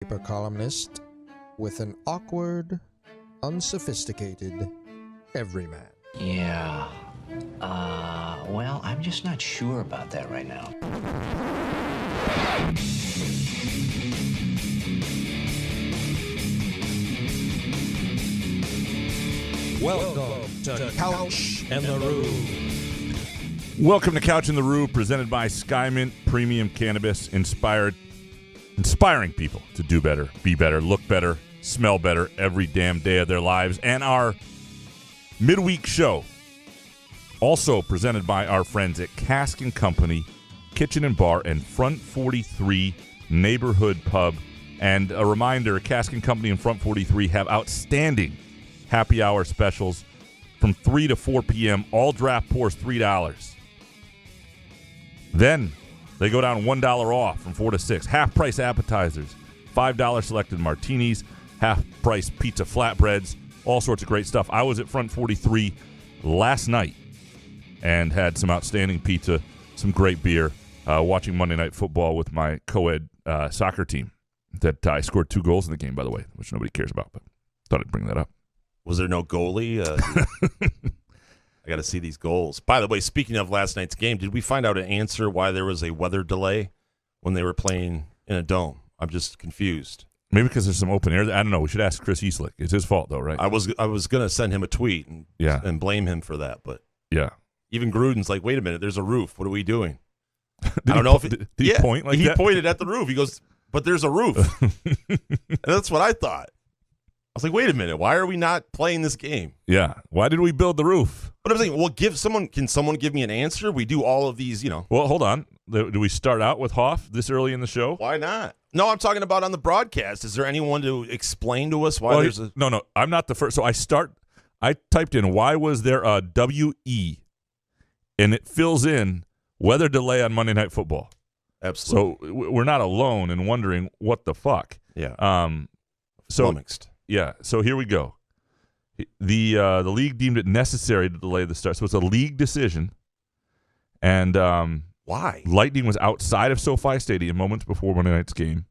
Paper columnist with an awkward, unsophisticated everyman. Yeah. Well, I'm just not sure about that right now. Welcome to Couch and the Roo. Welcome to Couch and the Roo, presented by Skymint Premium Cannabis, inspiring people to do better, be better, look better, smell better every damn day of their lives. And our midweek show, also presented by our friends at Cask & Company Kitchen and Bar and Front 43 Neighborhood Pub. And a reminder, Cask & Company and Front 43 have outstanding happy hour specials from 3 to 4 p.m. All draft pours $3. Then they go down $1 off from 4 to 6. Half-price appetizers, $5 selected martinis, half-price pizza flatbreads, all sorts of great stuff. I was at Front 43 last night and had some outstanding pizza, some great beer, watching Monday Night Football with my co-ed soccer team. That I scored 2 goals in the game, by the way, which nobody cares about, but thought I'd bring that up. Was there no goalie? I got to see these goals. By the way, speaking of last night's game, did we find out an answer why there was a weather delay when they were playing in a dome? I'm just confused. Maybe because there's some open air. I don't know. We should ask Chris Eastlick. It's his fault, though, right? I was going to send him a tweet and blame him for that, but yeah. Even Gruden's like, wait a minute, there's a roof. What are we doing? I don't know if did he point like that? He pointed at the roof. He goes, but there's a roof. And that's what I thought. I was like, wait a minute, why are we not playing this game? Yeah. Why did we build the roof? But I'm saying, well, can someone give me an answer? We do all of these, Well, hold on. Do we start out with Hoff this early in the show? Why not? No, I'm talking about on the broadcast. Is there anyone to explain to us why there's a... No, I'm not the first. So I typed in, why was there a WE? And it fills in weather delay on Monday Night Football. Absolutely. So we're not alone in wondering what the fuck. Yeah. Flummoxed. Yeah. So here we go. The league deemed it necessary to delay the start. So it's a league decision. And why? Lightning was outside of SoFi Stadium moments before Monday night's game.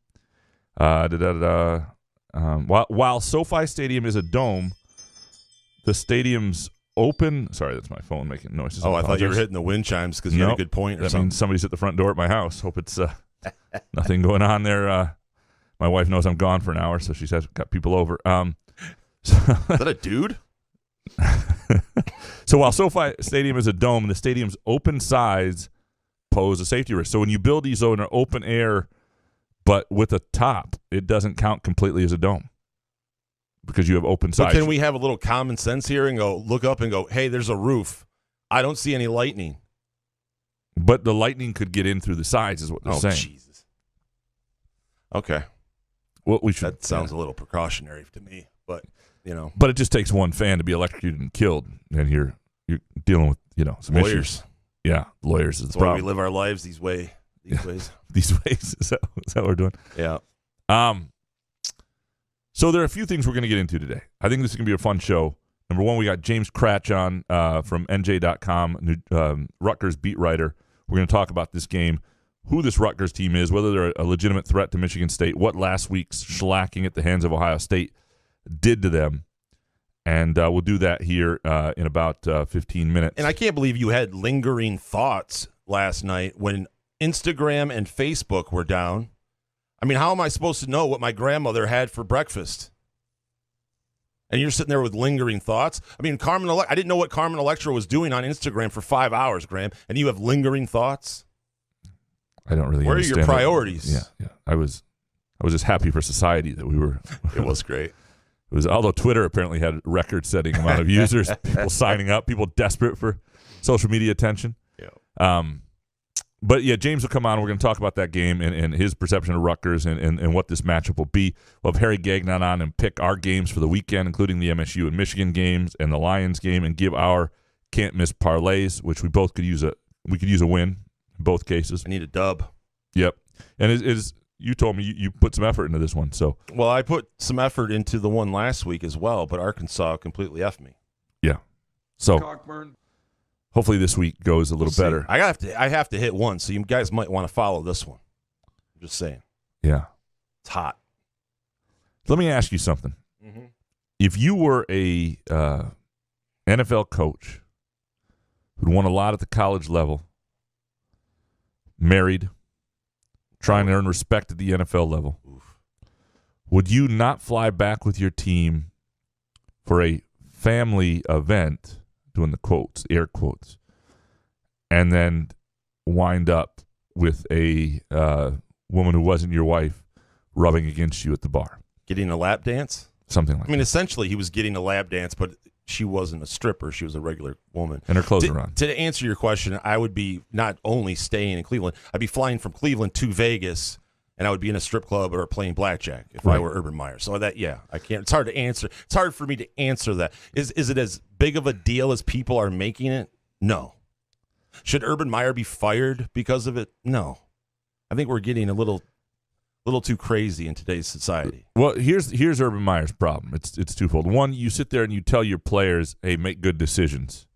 While SoFi Stadium is a dome, the stadium's open. Sorry, that's my phone making noises. Oh, I thought you were hitting the wind chimes because you had a good point or that something. Means somebody's at the front door at my house. Hope it's nothing going on there. My wife knows I'm gone for an hour, so she's got people over. Is that a dude? So while SoFi Stadium is a dome, the stadium's open sides pose a safety risk. So when you build these in open air, but with a top, it doesn't count completely as a dome because you have open sides. But can we have a little common sense here and go look up and go, hey, there's a roof. I don't see any lightning. But the lightning could get in through the sides is what they're saying. Oh, Jesus. Okay. Well, we should. That sounds a little precautionary to me, but But it just takes one fan to be electrocuted and killed, and you're dealing with some lawyers. issues. Yeah, lawyers is That's the problem. why we live our lives these ways. These ways. Is that what we're doing? Yeah. So there are a few things we're going to get into today. I think this is going to be a fun show. Number one, we got James Kratch on from NJ.com, Rutgers beat writer. We're going to talk about this game, who this Rutgers team is, whether they're a legitimate threat to Michigan State, what last week's shellacking at the hands of Ohio State did to them. And we'll do that here in about 15 minutes. And I can't believe you had lingering thoughts last night when Instagram and Facebook were down. I mean, how am I supposed to know what my grandmother had for breakfast? And you're sitting there with lingering thoughts? I mean, I didn't know what Carmen Electra was doing on Instagram for 5 hours, Graham, and you have lingering thoughts? I don't really understand. Where are your priorities? Yeah. I was just happy for society that we were. It was great. Although Twitter apparently had a record-setting amount of users, people signing up, people desperate for social media attention. Yeah. But yeah, James will come on. We're going to talk about that game and his perception of Rutgers and what this matchup will be. We'll have Harry Gagnon on and pick our games for the weekend, including the MSU and Michigan games and the Lions game, and give our can't-miss parlays, which we both could use a win in both cases. I need a dub. Yep. And you told me you put some effort into this one. So well, I put some effort into the one last week as well, but Arkansas completely effed me. Yeah. So Cockburn. Hopefully this week goes a little better. I have to hit one, so you guys might want to follow this one. I'm just saying. Yeah. It's hot. Let me ask you something. Mm-hmm. If you were a NFL coach who'd won a lot at the college level, married, trying to earn respect at the NFL level, would you not fly back with your team for a family event, doing the quotes, air quotes, and then wind up with a woman who wasn't your wife rubbing against you at the bar? Getting a lap dance? Something like I mean, essentially, he was getting a lap dance, but she wasn't a stripper. She was a regular woman. And her clothes are on. To answer your question, I would be not only staying in Cleveland, I'd be flying from Cleveland to Vegas, and I would be in a strip club or playing blackjack if I were Urban Meyer. So that, yeah, I can't. It's hard to answer. It's hard for me to answer that. Is it as big of a deal as people are making it? No. Should Urban Meyer be fired because of it? No. I think we're getting a little too crazy in today's society. Well, here's Urban Meyer's problem. It's twofold. One, you sit there and you tell your players, "Hey, make good decisions,"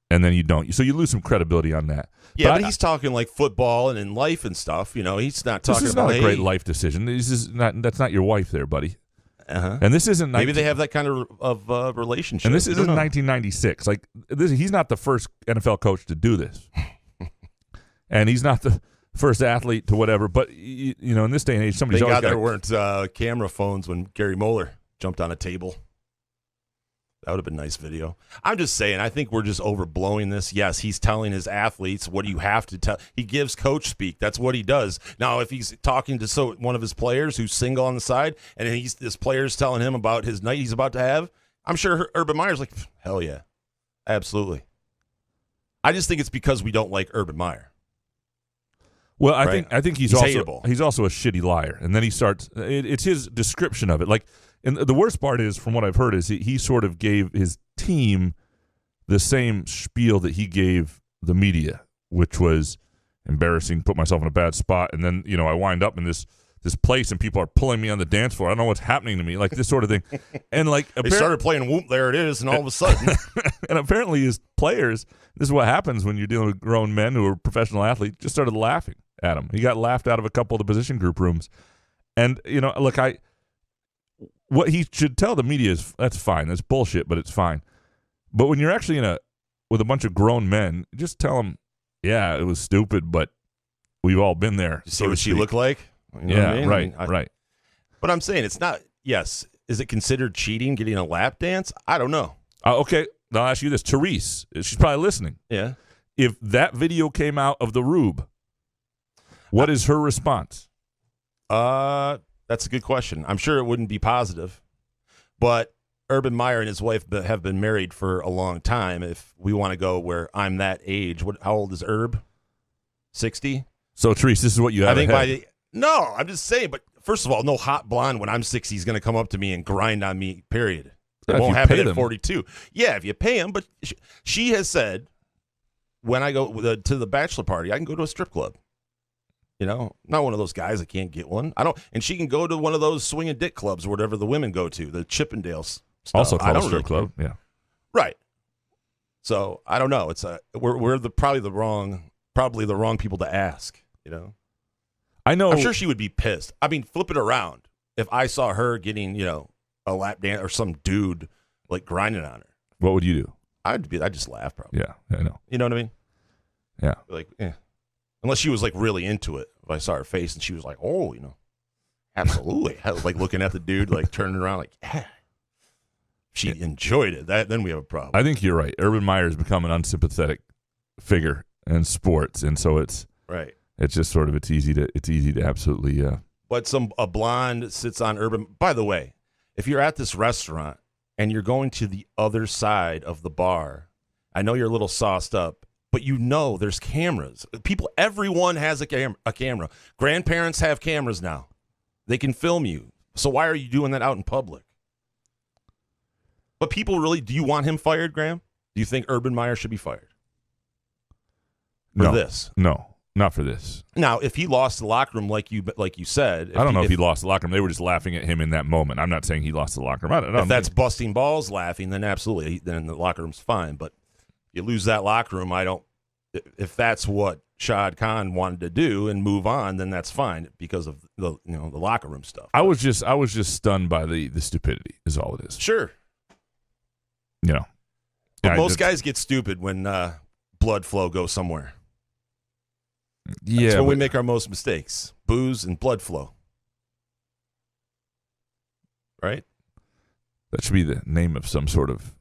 and then you don't. So you lose some credibility on that. Yeah, but he's talking like football and in life and stuff. You know, he's not talking about. This is not a great life decision. That's not your wife there, buddy. Uh-huh. And this isn't. Maybe they have that kind of relationship. And this isn't 1996. Like he's not the first NFL coach to do this, and he's not the first athlete to whatever. But you know, in this day and age, somebody's always got. There weren't camera phones when Gary Moeller jumped on a table. That would have been a nice video. I'm just saying, I think we're just overblowing this. Yes, he's telling his athletes what do you have to tell. He gives coach speak. That's what he does. Now, if he's talking to one of his players who's single on the side, and this player's telling him about his night he's about to have, I'm sure Urban Meyer's like, hell yeah, absolutely. I just think it's because we don't like Urban Meyer. Well, I think he's also hateable. He's also a shitty liar, and then he starts. It's his description of it. Like, and the worst part is, from what I've heard, is he sort of gave his team the same spiel that he gave the media, which was embarrassing. Put myself in a bad spot, and then I wind up in this place, and people are pulling me on the dance floor. I don't know what's happening to me, like this sort of thing. And like they started playing Whoop, there it is, and all of a sudden, and apparently his players. This is what happens when you're dealing with grown men who are professional athletes. Just started laughing at him. He got laughed out of a couple of the position group rooms. And, look, what he should tell the media is that's fine. That's bullshit, but it's fine. But when you're actually with a bunch of grown men, just tell them, yeah, it was stupid, but we've all been there. You see what she looked like? You know yeah, what I mean? Right. But I'm saying it's not, yes. Is it considered cheating, getting a lap dance? I don't know. Okay, I'll ask you this. Therese, she's probably listening. Yeah. If that video came out of the Rube, what is her response? That's a good question. I'm sure it wouldn't be positive. But Urban Meyer and his wife have been married for a long time. If we want to go where I'm that age, how old is Herb? 60? So, Therese, this is what you have ahead. No, I'm just saying. But first of all, no hot blonde when I'm 60 is going to come up to me and grind on me, period. It won't happen at 42. Yeah, if you pay him. But she has said, when I go to the bachelor party, I can go to a strip club. I'm not one of those guys that can't get one. And she can go to one of those swinging dick clubs or whatever the women go to, the Chippendales stuff. Also called a strip club, yeah. Right. So I don't know. It's we're probably the wrong people to ask. I know. I'm sure she would be pissed. I mean, flip it around. If I saw her getting a lap dance or some dude like grinding on her, what would you do? I'd just laugh probably. Yeah, I know. You know what I mean? Yeah. Like, unless she was like really into it. If I saw her face and she was like, oh, absolutely. I was like looking at the dude, like turning around, like, yeah. She enjoyed it. Then we have a problem. I think you're right. Urban Meyer has become an unsympathetic figure in sports, and so it's right. It's just sort of it's easy to absolutely. But a blonde sits on Urban. By the way, if you're at this restaurant and you're going to the other side of the bar, I know you're a little sauced up. But there's cameras. Everyone has a camera. Grandparents have cameras now. They can film you. So why are you doing that out in public? But people really, do you want him fired, Graham? Do you think Urban Meyer should be fired? For this? No, not for this. Now, if he lost the locker room like you said. I don't know if he lost the locker room. They were just laughing at him in that moment. I'm not saying he lost the locker room. If that's busting balls laughing, then absolutely. Then the locker room's fine. But you lose that locker room, if that's what Shad Khan wanted to do and move on, then that's fine because of the locker room stuff. I was just stunned by the stupidity is all it is. Sure. But most guys get stupid when blood flow goes somewhere. Yeah, that's when we make our most mistakes. Booze and blood flow. Right? That should be the name of some sort of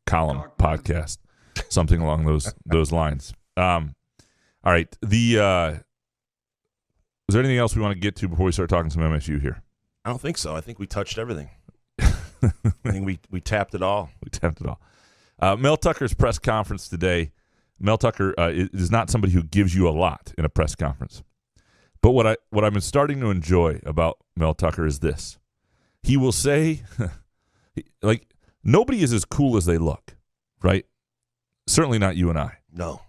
column, podcast, something along those lines. All right. Is there anything else we want to get to before we start talking some MSU here? I don't think so. I think we touched everything. I think we tapped it all. We tapped it all. Mel Tucker's press conference today. Mel Tucker is not somebody who gives you a lot in a press conference. But what I've been starting to enjoy about Mel Tucker is this. He will say, like, nobody is as cool as they look, right? Certainly not you and I. No.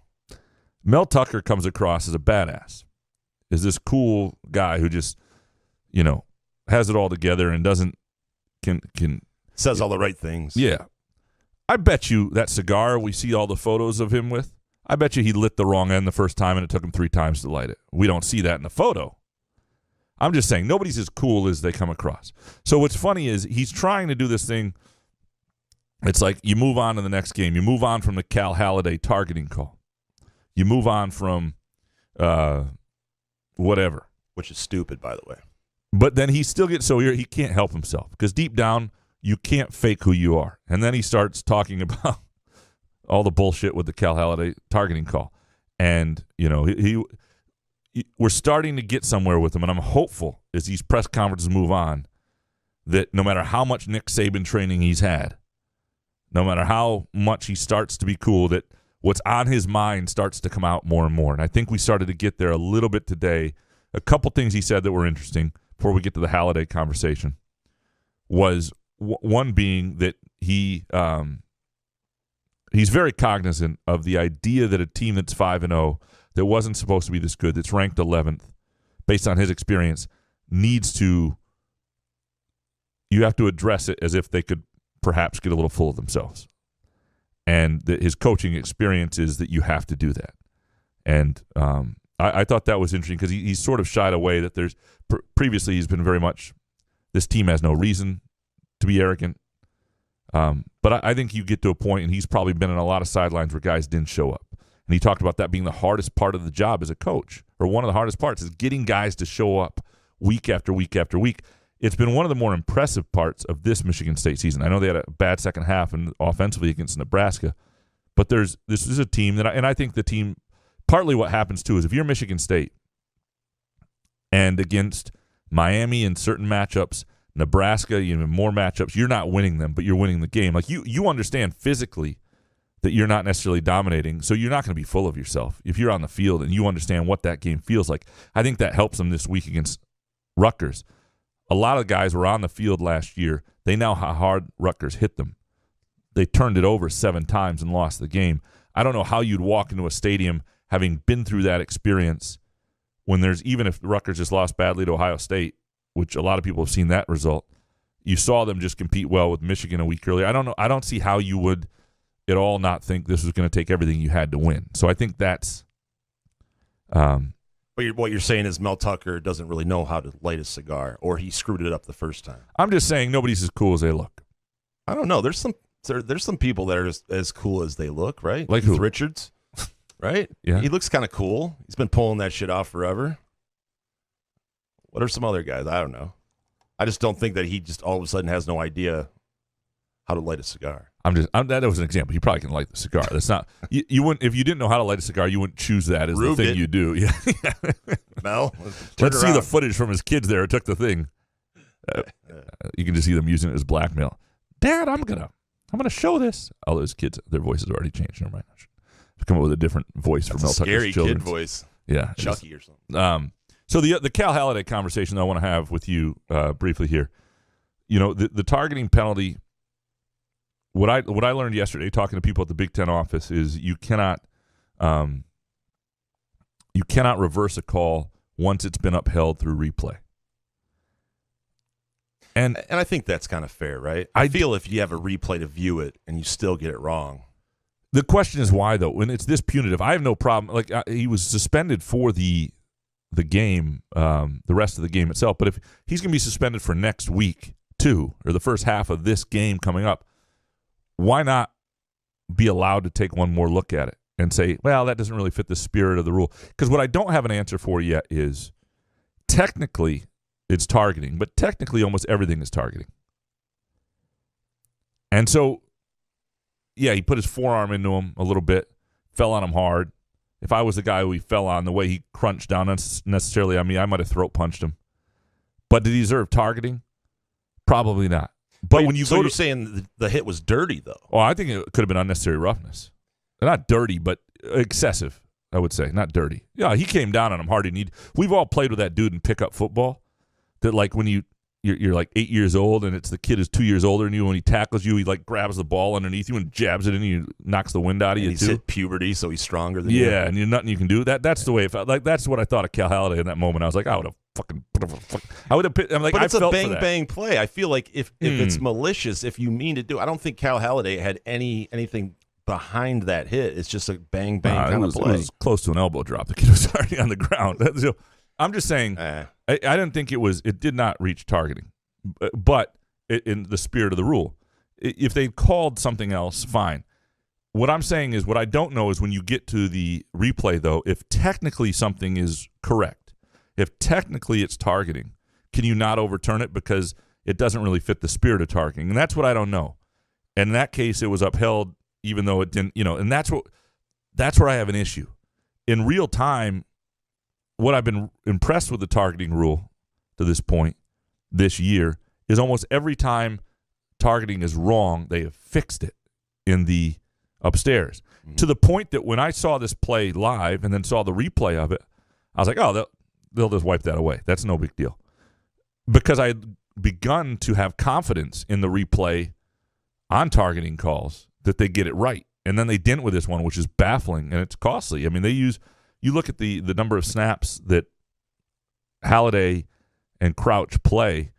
Mel Tucker comes across as a badass, is this cool guy who just, has it all together and can says all the right things. Yeah. I bet you that cigar we see all the photos of him with, I bet you he lit the wrong end the first time and it took him 3 times to light it. We don't see that in the photo. I'm just saying nobody's as cool as they come across. So what's funny is he's trying to do this thing. It's like you move on to the next game. You move on from the Cal Haladay targeting call. You move on from whatever. Which is stupid, by the way. But then he still gets so he can't help himself because deep down you can't fake who you are. And then he starts talking about all the bullshit with the Cal Haladay targeting call. And, we're starting to get somewhere with him, and I'm hopeful as these press conferences move on that no matter how much Nick Saban training he's had, no matter how much he starts to be cool, that what's on his mind starts to come out more and more. And I think we started to get there a little bit today. A couple things he said that were interesting before we get to the Haladay conversation was one being that he's very cognizant of the idea that a team that's 5-0 that wasn't supposed to be this good, that's ranked 11th, based on his experience, you have to address it as if they could perhaps get a little full of themselves. And his coaching experience is that you have to do that. And I thought that was interesting because he's sort of shied away that there's previously he's been very much, this team has no reason to be arrogant. But I think you get to a point, and he's probably been in a lot of sidelines where guys didn't show up. And he talked about that being the hardest part of the job as a coach, or one of the hardest parts is getting guys to show up week after week after week. It's been one of the more impressive parts of this Michigan State season. I know they had a bad second half and offensively against Nebraska, but this is a team that I think the team, partly what happens too is if you're Michigan State and against Miami in certain matchups, Nebraska, even more matchups, you're not winning them, but you're winning the game. Like you understand physically that you're not necessarily dominating, so you're not going to be full of yourself if you're on the field and you understand what that game feels like. I think that helps them this week against Rutgers. A lot of guys were on the field last year. They know how hard Rutgers hit them. They turned it over 7 times and lost the game. I don't know how you'd walk into a stadium having been through that experience when there's, even if Rutgers just lost badly to Ohio State, which a lot of people have seen that result, you saw them just compete well with Michigan a week earlier. I don't know. I don't see how you would at all not think this was going to take everything you had to win. So I think that's what you're saying is Mel Tucker doesn't really know how to light a cigar, or he screwed it up the first time. I'm just saying nobody's as cool as they look. I don't know. There's some people that are just as cool as they look, right? Like Keith who? Richards, right? Yeah. He looks kind of cool. He's been pulling that shit off forever. What are some other guys? I don't know. I just don't think that he just all of a sudden has no idea how to light a cigar. That was an example. He probably can light the cigar. That's not you wouldn't, if you didn't know how to light a cigar, you wouldn't choose that as the thing you do. Yeah. Mel, let's see the footage from his kids there. It took the thing. You can just see them using it as blackmail. Dad, I'm gonna show this. All those kids, their voices already changed. Never mind. I've come up with a different voice for Mel Tucker's scary children. Kid voice. Yeah, Chucky or something. So the Cal Haladay conversation I want to have with you briefly here. You know, the targeting penalty. What I learned yesterday talking to people at the Big Ten office is you cannot reverse a call once it's been upheld through replay. And I think that's kind of fair, right? I feel if you have a replay to view it and you still get it wrong, The question is why, though. When it's this punitive, I have no problem. Like he was suspended for the game, the rest of the game itself. But if he's going to be suspended for next week too, or the first half of this game coming up, why not be allowed to take one more look at it and say, well, that doesn't really fit the spirit of the rule? Because what I don't have an answer for yet is technically it's targeting, but technically almost everything is targeting. And so, yeah, he put his forearm into him a little bit, fell on him hard. If I was the guy who he fell on, the way he crunched down necessarily on me, I might have throat punched him. But did he deserve targeting? Probably not. But when you you're saying the hit was dirty, though? Well, I think it could have been unnecessary roughness. Not dirty, but excessive, I would say. Not dirty. Yeah, he came down on him hard. We've all played with that dude in pickup football that, like, when you're like 8 years old and it's the kid is 2 years older than you, when he tackles you, he like grabs the ball underneath you and jabs it in you, knocks the wind out of you. He's hit puberty, so he's stronger than you. Yeah, and you're nothing you can do. That's the way it felt. Like, that's what I thought of Cal Haladay in that moment. I was like, I would have I'm like, but it's a bang play. I feel like if it's malicious, if you mean to do, I don't think Cal Haladay had anything behind that hit. It's just a bang kind of play. It was close to an elbow drop. The kid was already on the ground. So, I'm just saying, I didn't think it did not reach targeting, but in the spirit of the rule, if they called something else, fine. What I'm saying is, what I don't know is when you get to the replay, though, if technically something is correct, if technically it's targeting, can you not overturn it because it doesn't really fit the spirit of targeting? And that's what I don't know. And in that case, it was upheld, even though it didn't, and that's where I have an issue. In real time, what I've been impressed with the targeting rule to this point this year is almost every time targeting is wrong, they have fixed it in the upstairs. Mm-hmm. To the point that when I saw this play live and then saw the replay of it, I was like, oh, they'll just wipe that away. That's no big deal. Because I had begun to have confidence in the replay on targeting calls that they get it right. And then they didn't with this one, which is baffling, and it's costly. I mean, you look at the number of snaps that Haladay and Kratch play,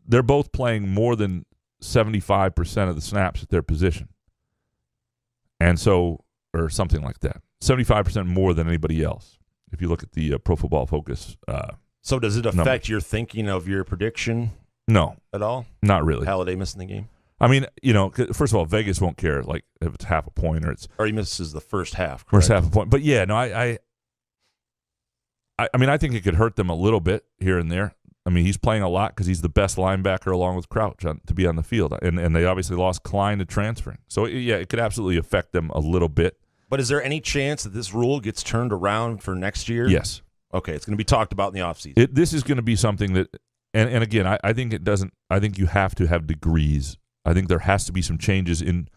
they're both playing more than 75% of the snaps at their position. And so, or something like that. 75% more than anybody else, if you look at the Pro Football Focus So does it affect your thinking of your prediction? No. At all? Not really. Haladay missing the game? I mean, first of all, Vegas won't care, like, if it's half a point or he misses the first half, correct? First half a point. But, yeah, no, I mean, I think it could hurt them a little bit here and there. I mean, he's playing a lot because he's the best linebacker along with Kratch to be on the field. And they obviously lost Klein to transferring. So, yeah, it could absolutely affect them a little bit. But is there any chance that this rule gets turned around for next year? Yes. Okay, it's going to be talked about in the offseason. This is going to be something that, and again, I think it doesn't, I think you have to have degrees. I think there has to be some changes in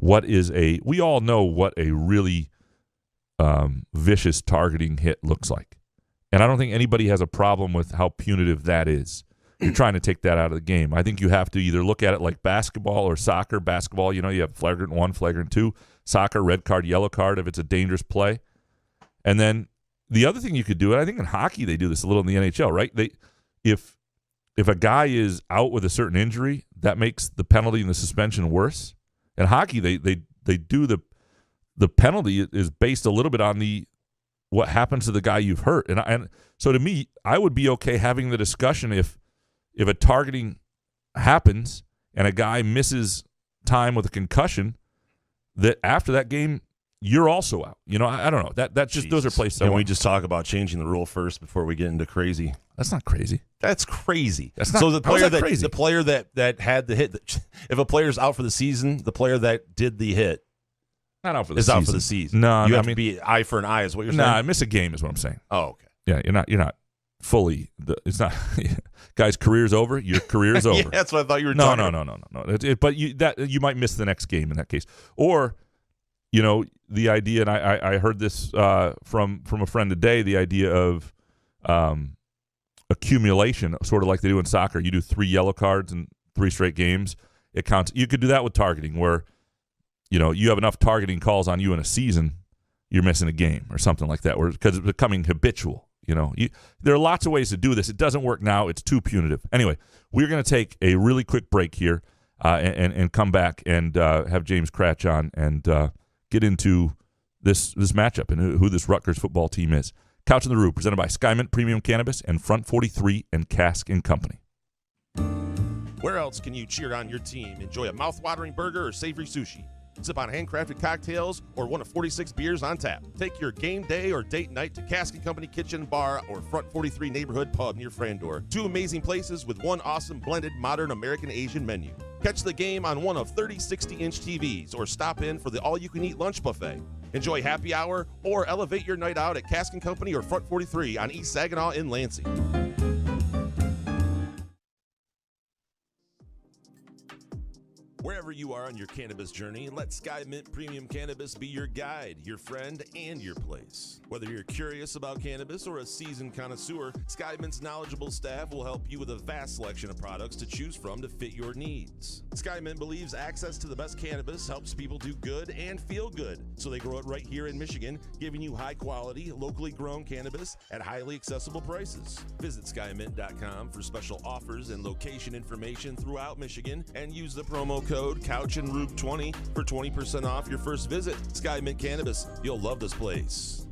we all know what a really vicious targeting hit looks like. And I don't think anybody has a problem with how punitive that is. You're trying to take that out of the game. I think you have to either look at it like basketball or soccer. Basketball, you have flagrant 1, flagrant 2. Soccer, red card, yellow card if it's a dangerous play. And then the other thing you could do, and I think in hockey they do this a little in the NHL, right? If a guy is out with a certain injury, that makes the penalty and the suspension worse. In hockey, they do the penalty is based a little bit on what happens to the guy you've hurt. And so to me, I would be okay having the discussion if a targeting happens and a guy misses time with a concussion, that after that game, you're also out. I don't know. That's just those are places. Can we just talk about changing the rule first before we get into crazy? That's not crazy. That's crazy. That's not. So the player crazy? The player that had the hit. If a player's out for the season, the player that did the hit not out for the is season. out for the season. No, you have to be eye for an eye. Is what you're saying? I miss a game. Is what I'm saying. Oh, okay. Yeah, you're not fully. It's not. Guy's career's over. Your career's over. Yeah, that's what I thought you were. No. But you might miss the next game in that case, or the idea, and I heard this from a friend today. The idea of accumulation, sort of like they do in soccer. You do 3 yellow cards in 3 straight games. It counts. You could do that with targeting, where you have enough targeting calls on you in a season, you're missing a game or something like that, because it's becoming habitual. There are lots of ways to do this. It doesn't work now. It's too punitive. Anyway, we're going to take a really quick break here. and come back and have James Kratch on and get into this matchup and who this Rutgers football team is. Couch in the Roof, presented by Skymint Premium Cannabis and Front 43 and Cask & Company. Where else can you cheer on your team? Enjoy a mouth-watering burger or savory sushi. Sip on handcrafted cocktails or one of 46 beers on tap. Take your game day or date night to Cask & Company Kitchen Bar or Front 43 Neighborhood Pub near Frandor. 2 amazing places with 1 awesome blended modern American Asian menu. Catch the game on one of 30 60-inch TVs or stop in for the all-you-can-eat lunch buffet. Enjoy happy hour or elevate your night out at Cask & Company or Front 43 on East Saginaw in Lansing. Wherever you are on your cannabis journey, let Skymint Premium Cannabis be your guide, your friend, and your place. Whether you're curious about cannabis or a seasoned connoisseur, Skymint's knowledgeable staff will help you with a vast selection of products to choose from to fit your needs. Skymint believes access to the best cannabis helps people do good and feel good, so they grow it right here in Michigan, giving you high-quality, locally grown cannabis at highly accessible prices. Visit skymint.com for special offers and location information throughout Michigan, and use the promo code CouchAndRube20 for 20% off your first visit. Skymint Cannabis. You'll love this place.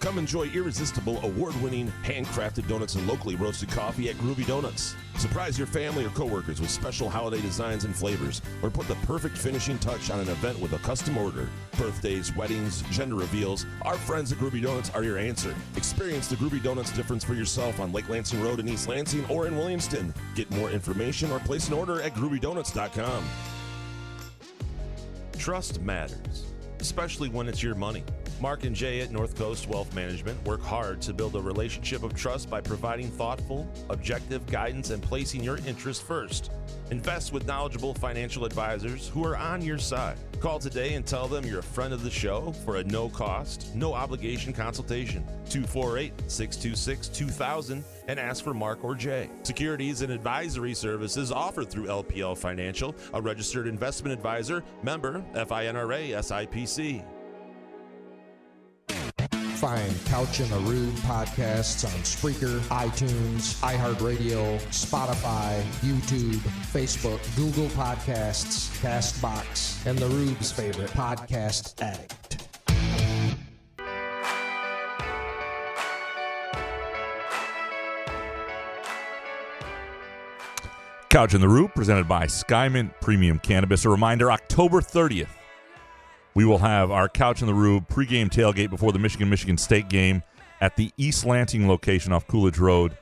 Come enjoy irresistible, award-winning, handcrafted donuts and locally roasted coffee at Groovy Donuts. Surprise your family or coworkers with special holiday designs and flavors, or put the perfect finishing touch on an event with a custom order. Birthdays, weddings, gender reveals, our friends at Groovy Donuts are your answer. Experience the Groovy Donuts difference for yourself on Lake Lansing Road in East Lansing or in Williamston. Get more information or place an order at groovydonuts.com. Trust matters, especially when it's your money. Mark and Jay at North Coast Wealth Management work hard to build a relationship of trust by providing thoughtful, objective guidance and placing your interests first. Invest with knowledgeable financial advisors who are on your side. Call today and tell them you're a friend of the show for a no-cost, no-obligation consultation. 248-626-2000 and ask for Mark or Jay. Securities and advisory services offered through LPL Financial, a registered investment advisor, member FINRA SIPC. Find Couch in the Rube podcasts on Spreaker, iTunes, iHeartRadio, Spotify, YouTube, Facebook, Google Podcasts, CastBox, and the Rube's favorite podcast addict. Couch in the Rube, presented by Skymint Premium Cannabis. A reminder, October 30th. We will have our Couch in the Rube pregame tailgate before the Michigan State game at the East Lansing location off Coolidge Road,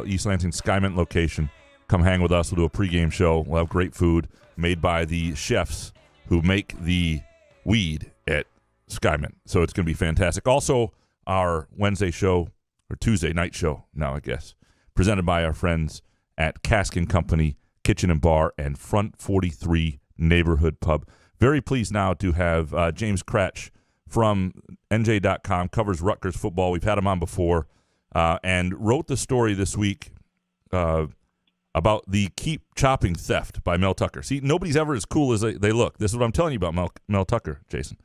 East Lansing Skymint location. Come hang with us. We'll do a pregame show. We'll have great food made by the chefs who make the weed at Skymint. So it's going to be fantastic. Also, our Wednesday show, or Tuesday night show now, I guess, presented by our friends at Cask & Company Kitchen and Bar and Front 43 Neighborhood Pub. Very pleased now to have James Kratch from NJ.com, covers Rutgers football. We've had him on before, and wrote the story this week about the keep chopping theft by Mel Tucker. See, nobody's ever as cool as they look. This is what I'm telling you about Mel Tucker, Jason.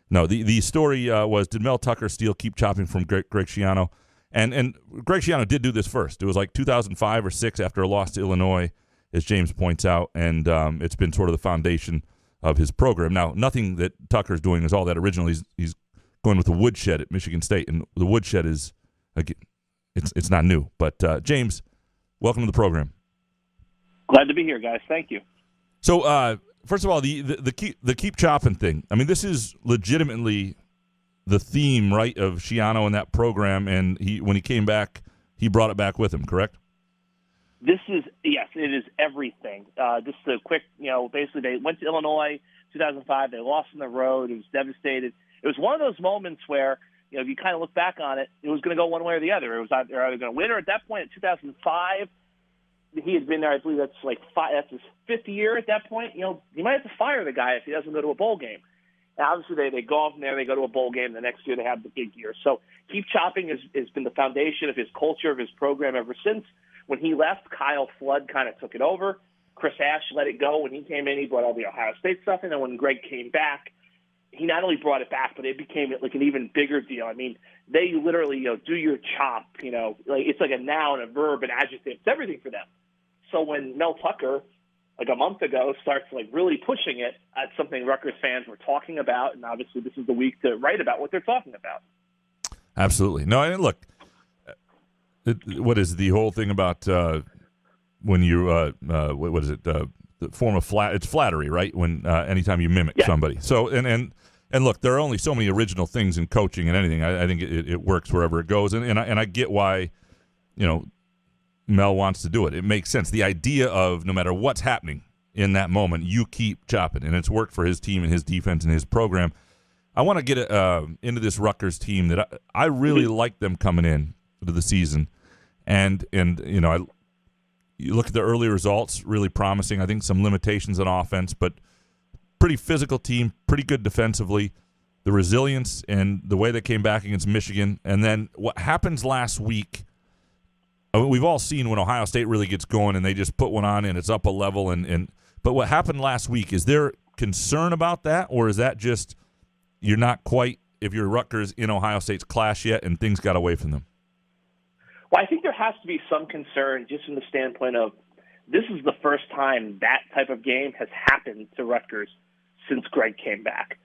No, the story was, did Mel Tucker steal keep chopping from Greg Schiano? And Greg Schiano did do this first. It was like 2005 or 6 after a loss to Illinois, as James points out, and it's been sort of the foundation of his program. Now, nothing that Tucker's doing is all that original. He's going with the woodshed at Michigan State, and the woodshed is, it's not new. But James, welcome to the program. Glad to be here, guys. Thank you. So, first of all, the keep chopping thing. I mean, this is legitimately the theme, right, of Schiano and that program. And when he came back, he brought it back with him. Correct? Yes, it is everything. Just a quick, basically they went to Illinois 2005. They lost on the road. It was devastated. It was one of those moments where, if you kind of look back on it, it was going to go one way or the other. It was either going to win, or at that point in 2005, he had been there. I believe that's that's his 5th year at that point. You might have to fire the guy if he doesn't go to a bowl game. And obviously, they go off from there. They go to a bowl game. The next year, they have the big year. So keep chopping has been the foundation of his culture, of his program ever since. When he left, Kyle Flood kind of took it over. Chris Ash let it go. When he came in, he brought all the Ohio State stuff. And then when Greg came back, he not only brought it back, but it became like an even bigger deal. I mean, they literally, do your chop, it's like a noun, a verb, an adjective. It's everything for them. So when Mel Tucker, like a month ago, starts like really pushing it at something Rutgers fans were talking about, and obviously this is the week to write about what they're talking about. Absolutely. No, and look, what is the whole thing about when you what is it? The form of it's flattery, right? When anytime you mimic somebody. So and look, there are only so many original things in coaching and anything. I think it works wherever it goes, and I get why, Mel wants to do it. It makes sense. The idea of no matter what's happening in that moment, you keep chopping, and it's worked for his team and his defense and his program. I want to get into this Rutgers team that I really like them coming in to the season, and you look at the early results, really promising. I think some limitations on offense, but pretty physical team, pretty good defensively. The resilience and the way they came back against Michigan, and then what happens last week. I mean, we've all seen when Ohio State really gets going and they just put one on and it's up a level. But what happened last week, is there concern about that, or is that just you're not quite, if you're Rutgers, in Ohio State's class yet and things got away from them? Well, I think there has to be some concern just from the standpoint of this is the first time that type of game has happened to Rutgers since Greg came back.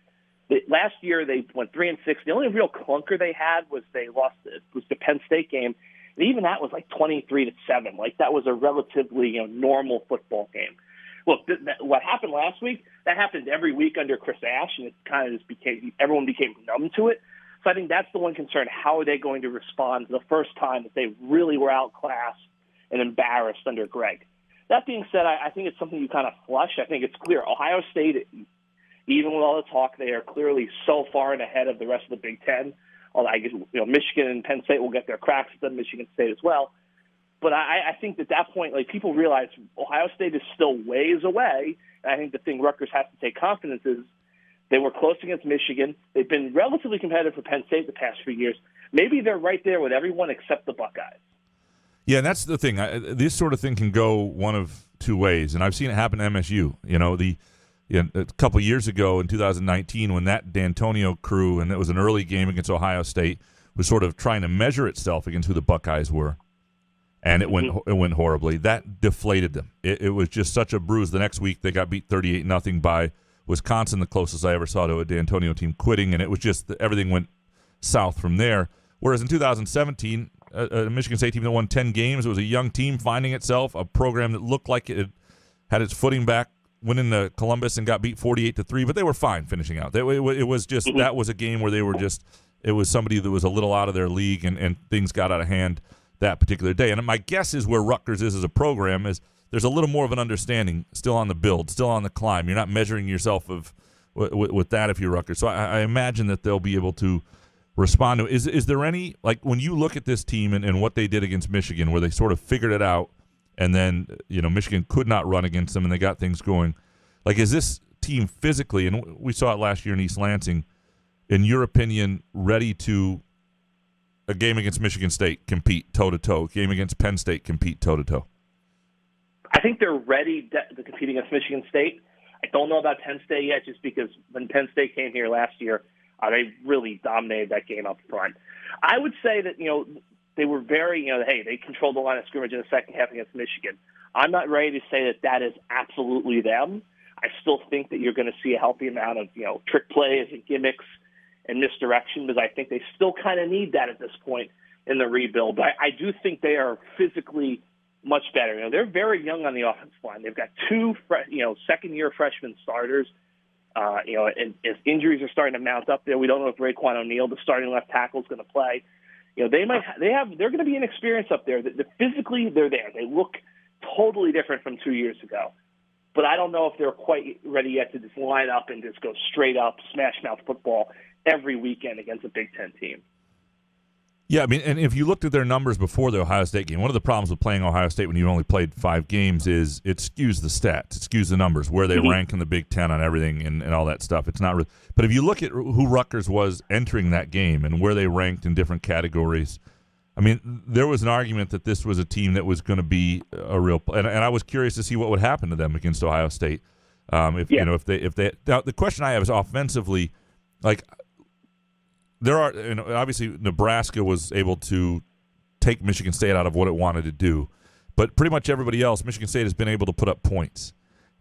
Last year they went 3-6. The only real clunker they had was they lost the Penn State game. And even that was like 23-7. Like that was a relatively normal football game. Look, what happened last week, that happened every week under Chris Ash, and it kind of just everyone became numb to it. So I think that's the one concern. How are they going to respond to the first time that they really were outclassed and embarrassed under Greg? That being said, I think it's something you kind of flush. I think it's clear. Ohio State, even with all the talk, they are clearly so far and ahead of the rest of the Big Ten. Although I guess Michigan and Penn State will get their cracks at them, Michigan State as well. But I think at that point, like, people realize Ohio State is still ways away. And I think the thing Rutgers has to take confidence is they were close against Michigan. They've been relatively competitive for Penn State the past few years. Maybe they're right there with everyone except the Buckeyes. Yeah, and that's the thing. This sort of thing can go one of two ways, and I've seen it happen to MSU. A couple years ago in 2019 when that D'Antonio crew, and it was an early game against Ohio State, was sort of trying to measure itself against who the Buckeyes were, and it went horribly. That deflated them. It was just such a bruise. The next week they got beat 38-0 by Wisconsin, the closest I ever saw to a D'Antonio team quitting, and it was just everything went south from there. Whereas in 2017, a Michigan State team that won 10 games, it was a young team finding itself, a program that looked like it had its footing back, went into Columbus and got beat 48-3, but they were fine finishing out. It was just that was a game where they were just, it was somebody that was a little out of their league, and things got out of hand that particular day. And my guess is where Rutgers is as a program is there's a little more of an understanding, still on the build, still on the climb. You're not measuring yourself with that if you're Rutgers. So I imagine that they'll be able to respond to it. Is there any, like, when you look at this team and what they did against Michigan, where they sort of figured it out, and then, Michigan could not run against them, and they got things going. Like, is this team physically, and we saw it last year in East Lansing, in your opinion, ready to, a game against Michigan State, compete toe-to-toe, game against Penn State, compete toe-to-toe? I think they're ready to compete against Michigan State. I don't know about Penn State yet, just because when Penn State came here last year, they really dominated that game up front. I would say that, they were very, they controlled the line of scrimmage in the second half against Michigan. I'm not ready to say that is absolutely them. I still think that you're going to see a healthy amount of, trick plays and gimmicks and misdirection, because I think they still kind of need that at this point in the rebuild. But I do think they are physically much better. They're very young on the offensive line. They've got two, second-year freshman starters. And as injuries are starting to mount up there, we don't know if Raekwon O'Neal, the starting left tackle, is going to play. They're going to be inexperienced up there. Physically, they're there. They look totally different from 2 years ago. But I don't know if they're quite ready yet to just line up and just go straight up smash mouth football every weekend against a Big Ten team. Yeah, I mean, and if you looked at their numbers before the Ohio State game, one of the problems with playing Ohio State when you only played 5 games is it skews the stats, it skews the numbers, where they rank in the Big Ten on everything and all that stuff. It's not, but if you look at who Rutgers was entering that game and where they ranked in different categories, I mean, there was an argument that this was a team that was going to be a real, and I was curious to see what would happen to them against Ohio State. If they now, the question I have is offensively, like, there are, obviously Nebraska was able to take Michigan State out of what it wanted to do, but pretty much everybody else, Michigan State has been able to put up points,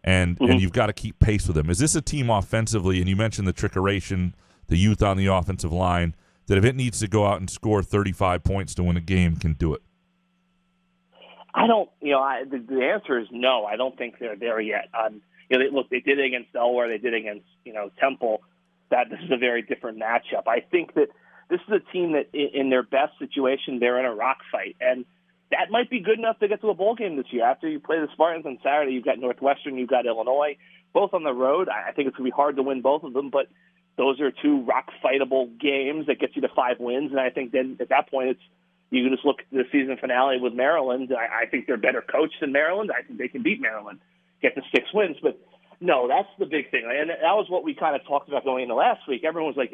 and you've got to keep pace with them. Is this a team offensively, and you mentioned the trickeration, the youth on the offensive line, that if it needs to go out and score 35 points to win a game, can do it? I don't, the answer is no. I don't think they're there yet. They did it against Delaware. They did it against, Temple. This is a very different matchup. I think that this is a team that in their best situation, they're in a rock fight. And that might be good enough to get to a bowl game this year. After you play the Spartans on Saturday, you've got Northwestern, you've got Illinois, both on the road. I think it's going to be hard to win both of them, but those are two rock-fightable games that gets you to 5 wins. And I think then at that point, you can just look at the season finale with Maryland. I think they're better coached than Maryland. I think they can beat Maryland, get to 6 wins. But, no, that's the big thing. And that was what we kind of talked about going into last week. Everyone was like,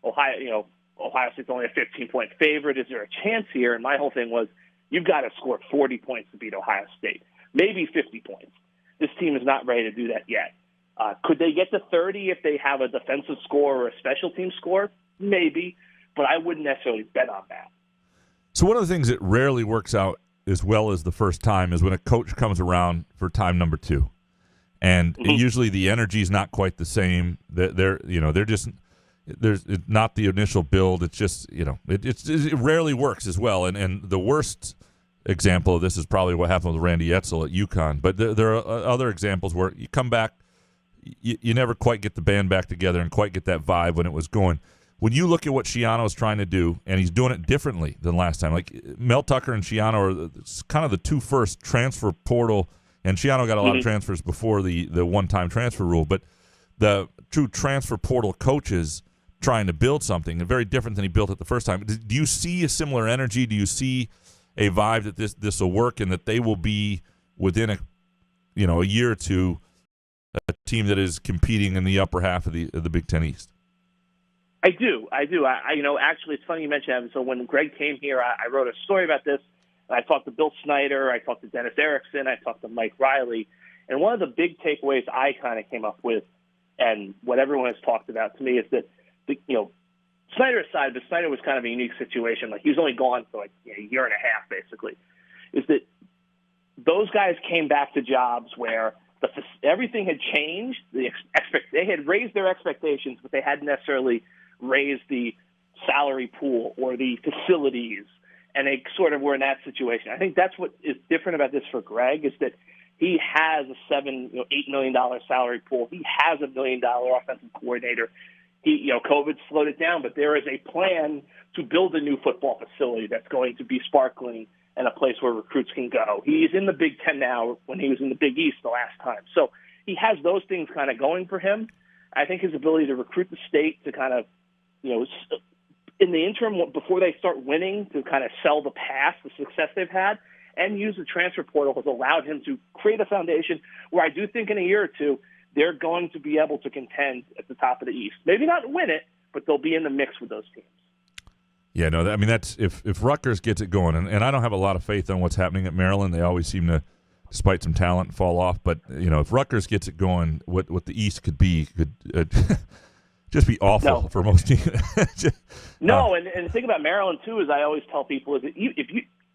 Ohio State's only a 15-point favorite. Is there a chance here? And my whole thing was, you've got to score 40 points to beat Ohio State, maybe 50 points. This team is not ready to do that yet. Could they get to 30 if they have a defensive score or a special team score? Maybe, but I wouldn't necessarily bet on that. So one of the things that rarely works out as well as the first time is when a coach comes around for time number 2. And usually the energy is not quite the same. They're just there's not the initial build. It's just it rarely works as well. And the worst example of this is probably what happened with Randy Edsel at UConn. But there are other examples where you come back, you never quite get the band back together and quite get that vibe when it was going. When you look at what Schiano's trying to do, and he's doing it differently than last time. Like Mel Tucker and Schiano are kind of the two first transfer portal. And Schiano got a lot of transfers before the one-time transfer rule, but the true transfer portal coaches trying to build something very different than he built it the first time. Do you see a similar energy? Do you see a vibe that this will work and that they will be within a year or two a team that is competing in the upper half of the Big Ten East? I do. Actually, it's funny you mentioned that. So when Greg came here, I wrote a story about this. I talked to Bill Snyder, I talked to Dennis Erickson, I talked to Mike Riley, and one of the big takeaways I kind of came up with, and what everyone has talked about to me, is that Snyder aside, but Snyder was kind of a unique situation. Like he was only gone for a year and a half, basically. Is that those guys came back to jobs where everything had changed. They had raised their expectations, but they hadn't necessarily raised the salary pool or the facilities. And they sort of were in that situation. I think that's what is different about this for Greg is that he has a $8 million salary pool. He has $1 million offensive coordinator. COVID slowed it down, but there is a plan to build a new football facility that's going to be sparkling and a place where recruits can go. He's in the Big Ten now when he was in the Big East the last time. So he has those things kind of going for him. I think his ability to recruit the state to kind of, in the interim, before they start winning, to kind of sell the past, the success they've had, and use the transfer portal has allowed him to create a foundation where I do think in a year or two, they're going to be able to contend at the top of the East. Maybe not win it, but they'll be in the mix with those teams. Yeah, no, that's if Rutgers gets it going, and I don't have a lot of faith on what's happening at Maryland. They always seem to, despite some talent, fall off. But, if Rutgers gets it going, what the East could be could just be awful for most teams. And the thing about Maryland, too, is I always tell people, is that if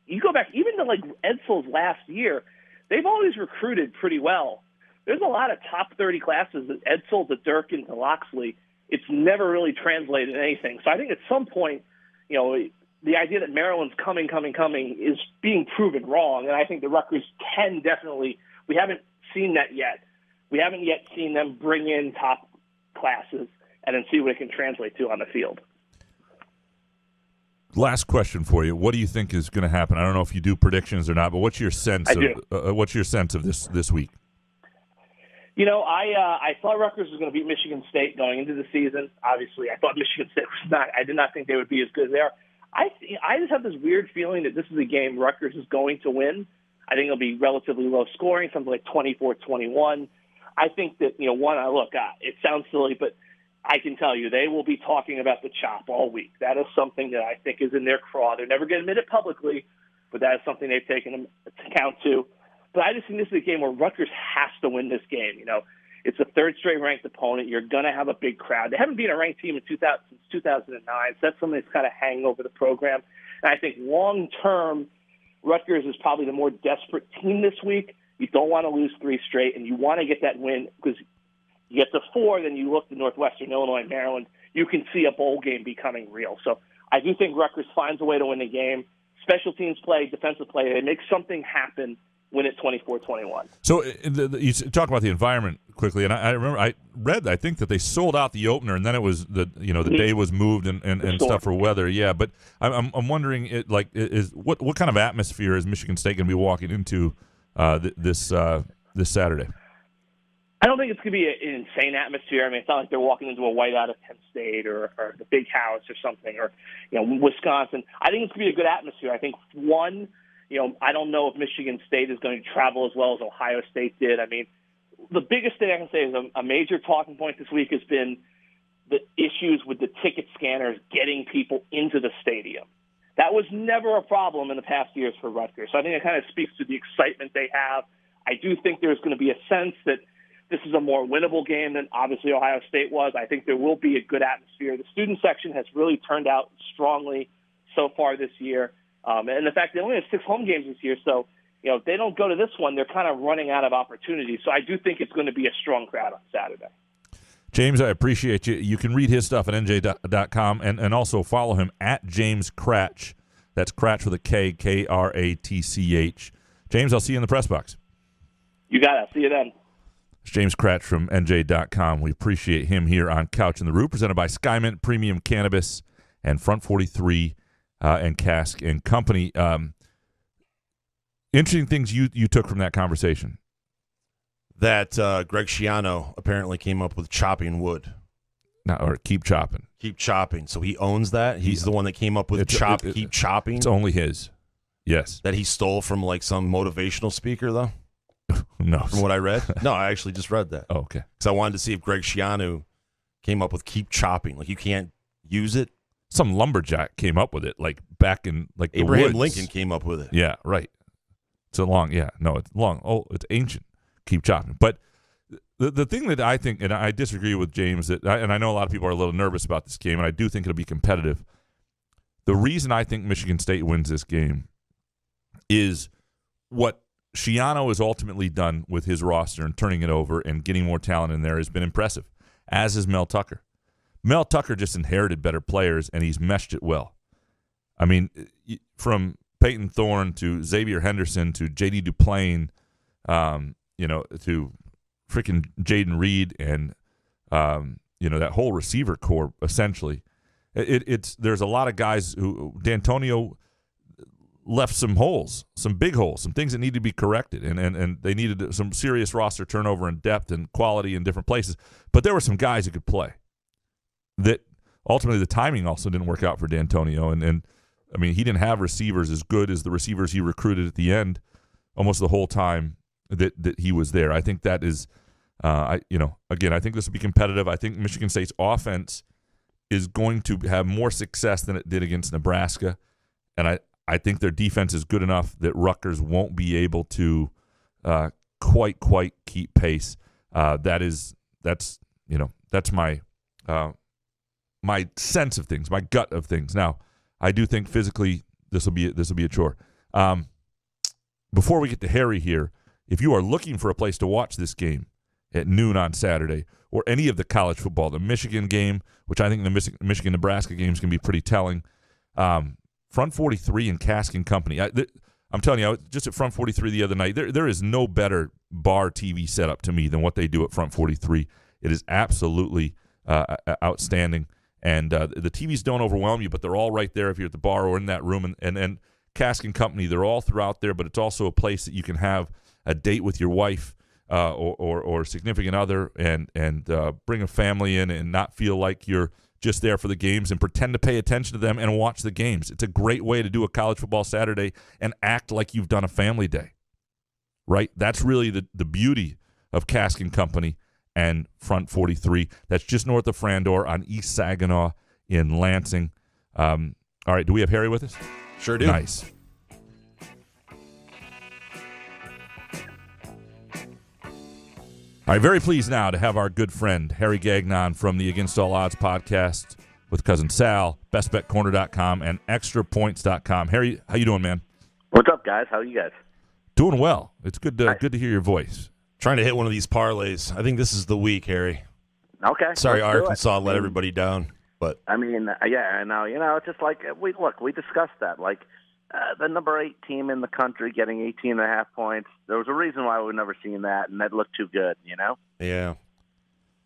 you go back even to Edsel's last year, they've always recruited pretty well. There's a lot of top 30 classes at Edsel, to Dirk, and to Loxley. It's never really translated anything. So I think at some point, the idea that Maryland's coming is being proven wrong. And I think the Rutgers can definitely – we haven't seen that yet. We haven't yet seen them bring in top classes and then see what it can translate to on the field. Last question for you. What do you think is going to happen? I don't know if you do predictions or not, but what's your sense of this week? I thought Rutgers was going to beat Michigan State going into the season. Obviously, I thought Michigan State was not. I did not think they would be as good as they are. I just have this weird feeling that this is a game Rutgers is going to win. I think it'll be relatively low scoring, something like 24-21. I think that, it sounds silly, but I can tell you they will be talking about the chop all week. That is something that I think is in their craw. They're never going to admit it publicly, but that is something they've taken account to. But I just think this is a game where Rutgers has to win this game. It's a third straight ranked opponent. You're going to have a big crowd. They haven't been a ranked team since 2009, so that's something that's kind of hanging over the program. And I think long term, Rutgers is probably the more desperate team this week. You don't want to lose 3 straight, and you want to get that win because you get to 4, then you look to Northwestern, Illinois, Maryland. You can see a bowl game becoming real. So I do think Rutgers finds a way to win the game. Special teams play, defensive play, they make something happen, win it 24-21. So you talk about the environment quickly, and I remember I think that they sold out the opener, and then it was the day was moved and stuff for weather. Yeah, but I'm wondering, what kind of atmosphere is Michigan State going to be walking into this Saturday? I don't think it's going to be an insane atmosphere. I mean, it's not like they're walking into a whiteout of Penn State or the Big House or something, or Wisconsin. I think it's going to be a good atmosphere. I think I don't know if Michigan State is going to travel as well as Ohio State did. I mean, the biggest thing I can say is a major talking point this week has been the issues with the ticket scanners getting people into the stadium. That was never a problem in the past years for Rutgers. So I think it kind of speaks to the excitement they have. I do think there's going to be a sense that this is a more winnable game than obviously Ohio State was. I think there will be a good atmosphere. The student section has really turned out strongly so far this year. And the fact they only have 6 home games this year, so if they don't go to this one, they're kind of running out of opportunities. So I do think it's going to be a strong crowd on Saturday. James, I appreciate you. You can read his stuff at nj.com and also follow him at James Kratch. That's Kratch with a K, Kratch. James, I'll see you in the press box. You got it. See you then. It's James Kratch from nj.com. We appreciate him here on Couch in the Roof, presented by Skymint Premium Cannabis and Front 43 and Cask and Company. Interesting things you took from that conversation. That Greg Schiano apparently came up with chopping wood. Or keep chopping. Keep chopping. So he owns that? He's the one that came up with keep chopping? It's only his. Yes. That he stole from some motivational speaker, though? No. From what I read? No, I actually just read that. Oh, okay. Because I wanted to see if Greg Schiano came up with keep chopping. You can't use it. Some lumberjack came up with it, back in the Abraham woods. Lincoln came up with it. Yeah, right. It's a long, it's long. Oh, it's ancient. Keep chopping. But the thing that I think, and I disagree with James, and I know a lot of people are a little nervous about this game, and I do think it'll be competitive. The reason I think Michigan State wins this game is what Schiano has ultimately done with his roster and turning it over and getting more talent in there has been impressive, as is Mel Tucker. Mel Tucker just inherited better players, and he's meshed it well. I mean, from Peyton Thorne to Xavier Henderson to J.D. Duplain, to freaking Jaden Reed and, that whole receiver core, essentially. There's a lot of guys who D'Antonio left some holes, some big holes, some things that need to be corrected, and they needed some serious roster turnover and depth and quality in different places. But there were some guys who could play. That ultimately the timing also didn't work out for D'Antonio, and I mean, he didn't have receivers as good as the receivers he recruited at the end almost the whole time that he was there. I think that is, again, I think this will be competitive. I think Michigan State's offense is going to have more success than it did against Nebraska, and I think their defense is good enough that Rutgers won't be able to quite keep pace. That's my sense of things, my gut of things. Now, I do think physically this will be a chore. Before we get to Harry here, if you are looking for a place to watch this game at noon on Saturday, or any of the college football, the Michigan game, which I think the Michigan-Nebraska game is going to be pretty telling, Front 43 and Cask and Company. I'm telling you, I was just at Front 43 the other night. There is no better bar TV setup to me than what they do at Front 43. It is absolutely outstanding. And the TVs don't overwhelm you, but they're all right there if you're at the bar or in that room. And Cask and Company, they're all throughout there, but it's also a place that you can have a date with your wife or significant other and bring a family in and not feel like you're just there for the games and pretend to pay attention to them and watch the games. It's a great way to do a college football Saturday and act like you've done a family day, right? That's really the beauty of Cask and Company and Front 43. That's just north of Frandor on East Saginaw in Lansing. All right, do we have Harry with us? Sure do. Nice. All right, very pleased now to have our good friend Harry Gagnon from the Against All Odds podcast with Cousin Sal, bestbetcorner.com, and extrapoints.com. Harry, how you doing, man? What's up, guys? How are you guys? Doing well. It's good to hear your voice. Trying to hit one of these parlays. I think this is the week, Harry. Okay. Sorry, Arkansas let everybody down. But I mean, yeah, I know. It's just like we discussed that. Like the number 8 team in the country getting 18.5 points. There was a reason why we've never seen that, and that looked too good. Yeah.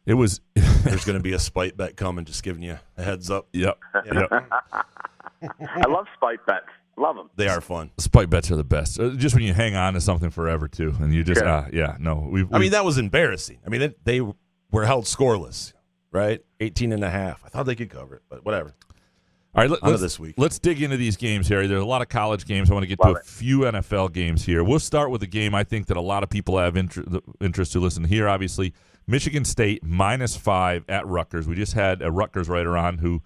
It was. There's going to be a spite bet coming. Just giving you a heads up. Yep. I love spite bets. Love them. They are fun. Spike bets are the best. Just when you hang on to something forever, too, and you just, I mean, that was embarrassing. I mean, they were held scoreless, right? 18.5. I thought they could cover it, but whatever. All right, this week. Let's dig into these games, Harry. There's a lot of college games. I want to get to a few NFL games here. We'll start with a game I think that a lot of people have interest to listen here, obviously. Michigan State -5 at Rutgers. We just had a Rutgers writer on who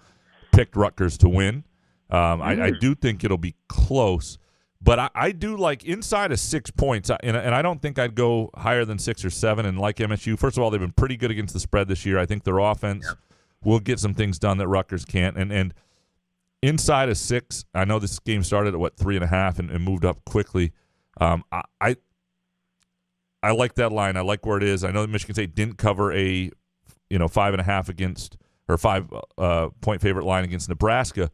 picked Rutgers to win. I do think it'll be close, but I do like inside of 6 points, and I don't think I'd go higher than 6 or 7. And like MSU, first of all, they've been pretty good against the spread this year. I think their offense will get some things done that Rutgers can't. And inside of 6, I know this game started at 3.5 and moved up quickly. I like that line. I like where it is. I know that Michigan State didn't cover a 5.5 against or 5 point favorite line against Nebraska.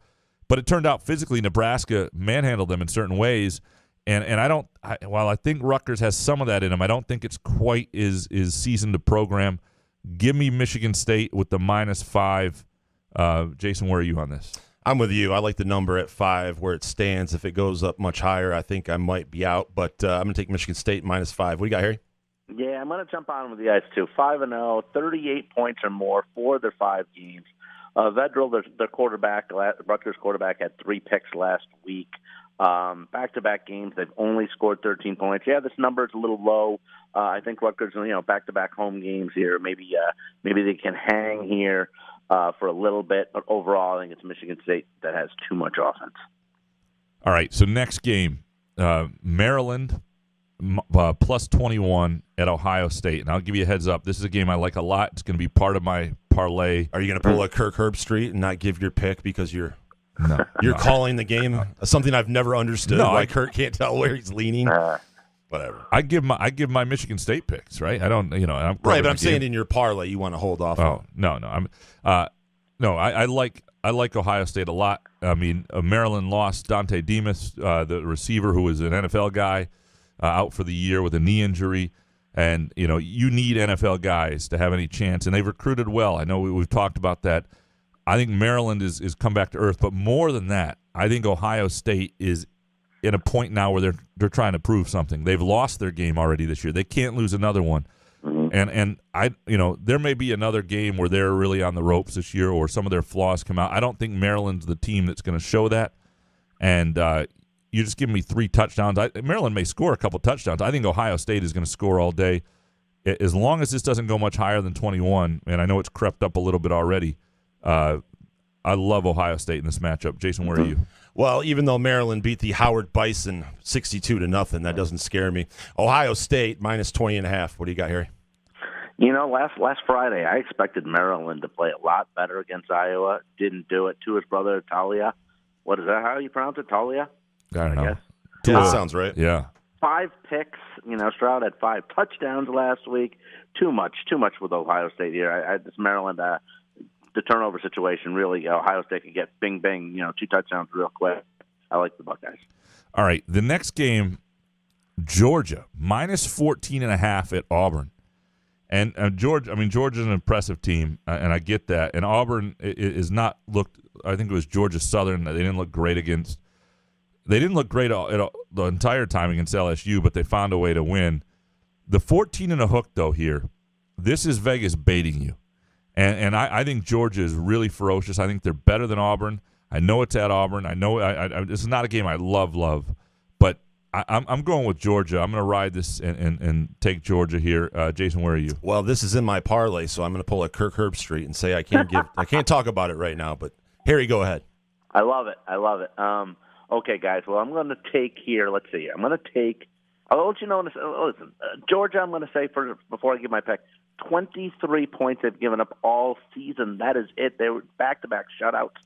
But it turned out physically Nebraska manhandled them in certain ways, and while I think Rutgers has some of that in them, I don't think it's quite is seasoned a program. Give me Michigan State with the -5. Jason, where are you on this? I'm with you. I like the number at 5 where it stands. If it goes up much higher, I think I might be out, but I'm going to take Michigan State -5. What do you got, Harry? Yeah, I'm going to jump on with you guys, too. 5-0, 38 points or more for their 5 games. Vedral, their quarterback, Rutgers quarterback, had 3 picks last week. Back-to-back games, they've only scored 13 points. Yeah, this number is a little low. I think Rutgers, back-to-back home games here. Maybe they can hang here for a little bit, but overall, I think it's Michigan State that has too much offense. All right, so next game, Maryland +21 at Ohio State. And I'll give you a heads up. This is a game I like a lot. It's going to be part of my parlay. Are you going to pull a Kirk Herbstreit and not give your pick because you're No. calling the game? Something I've never understood. Why Kirk can't tell where he's leaning. Whatever. I give my Michigan State picks, right? I don't, I'm right. But I'm saying in your parlay, you want to hold off. Oh no. I like Ohio State a lot. I mean, Maryland lost Dante Demas, the receiver who was an NFL guy, out for the year with a knee injury. And, you need NFL guys to have any chance. And they've recruited well. I know we've talked about that. I think Maryland is come back to earth. But more than that, I think Ohio State is in a point now where they're trying to prove something. They've lost their game already this year. They can't lose another one. And there may be another game where they're really on the ropes this year or some of their flaws come out. I don't think Maryland's the team that's going to show that. And you just give me 3 touchdowns. Maryland may score a couple touchdowns. I think Ohio State is going to score all day. As long as this doesn't go much higher than 21, and I know it's crept up a little bit already, I love Ohio State in this matchup. Jason, where are you? Well, even though Maryland beat the Howard Bison 62-0, that doesn't scare me. Ohio State -20.5. What do you got, Harry? Last Friday, I expected Maryland to play a lot better against Iowa. Didn't do it. To his brother, Talia. What is that? How you pronounce it? Talia? I don't know. Guess. That sounds right. Yeah. 5 picks. Stroud had 5 touchdowns last week. Too much with Ohio State here. This Maryland, the turnover situation, really, Ohio State could get bing, 2 touchdowns real quick. I like the Buckeyes. All right. The next game, Georgia, -14.5 at Auburn. And Georgia's an impressive team, and I get that. And Auburn is not looked. I think it was Georgia Southern. They didn't look great against. They didn't look great the entire time against LSU, but they found a way to win. The 14 and a hook, though, here, this is Vegas baiting you. And I think Georgia is really ferocious. I think they're better than Auburn. I know it's at Auburn. I know this is not a game I love, but I'm going with Georgia. I'm going to ride this and take Georgia here. Jason, where are you? Well, this is in my parlay, so I'm going to pull a Kirk Herbstreit and say I can't talk about it right now. But Harry, go ahead. I love it. Okay, guys. Well, I'm going to take here. Let's see. I'm going to take. I'll let you know. Listen, Georgia. I'm going to say before I give my pick. 23 points they've given up all season. That is it. They were back-to-back shutouts.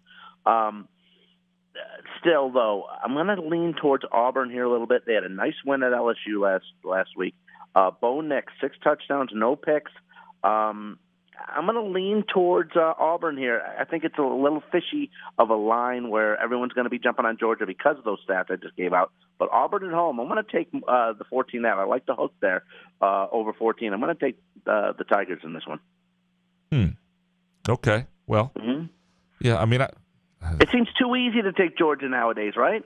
Still, though, I'm going to lean towards Auburn here a little bit. They had a nice win at LSU last week. Bo Nix, 6 touchdowns, no picks. I'm going to lean towards Auburn here. I think it's a little fishy of a line where everyone's going to be jumping on Georgia because of those stats I just gave out. But Auburn at home, I'm going to take the 14 out. I like the hook there over 14. I'm going to take the Tigers in this one. Okay. Well, yeah, I mean, it seems too easy to take Georgia nowadays, right?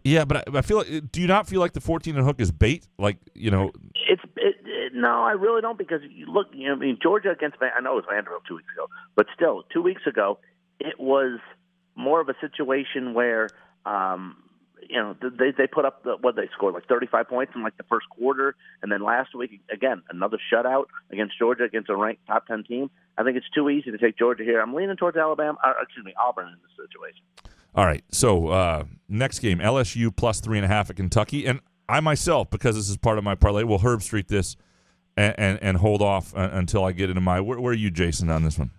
Yeah, but I feel like, do you not feel like the 14 and hook is bait? Like, no, I really don't, because you look, Georgia against, I know it was Vanderbilt 2 weeks ago, but still, 2 weeks ago, it was more of a situation where, they put up they scored like 35 points in like the first quarter, and then last week, again, another shutout against Georgia, against a ranked top 10 team. I think it's too easy to take Georgia here. I'm leaning towards Auburn in this situation. All right, so next game, LSU plus 3.5 at Kentucky. And I myself, because this is part of my parlay, will Herb Street this and hold off until I get into my – where are you, Jason, on this one?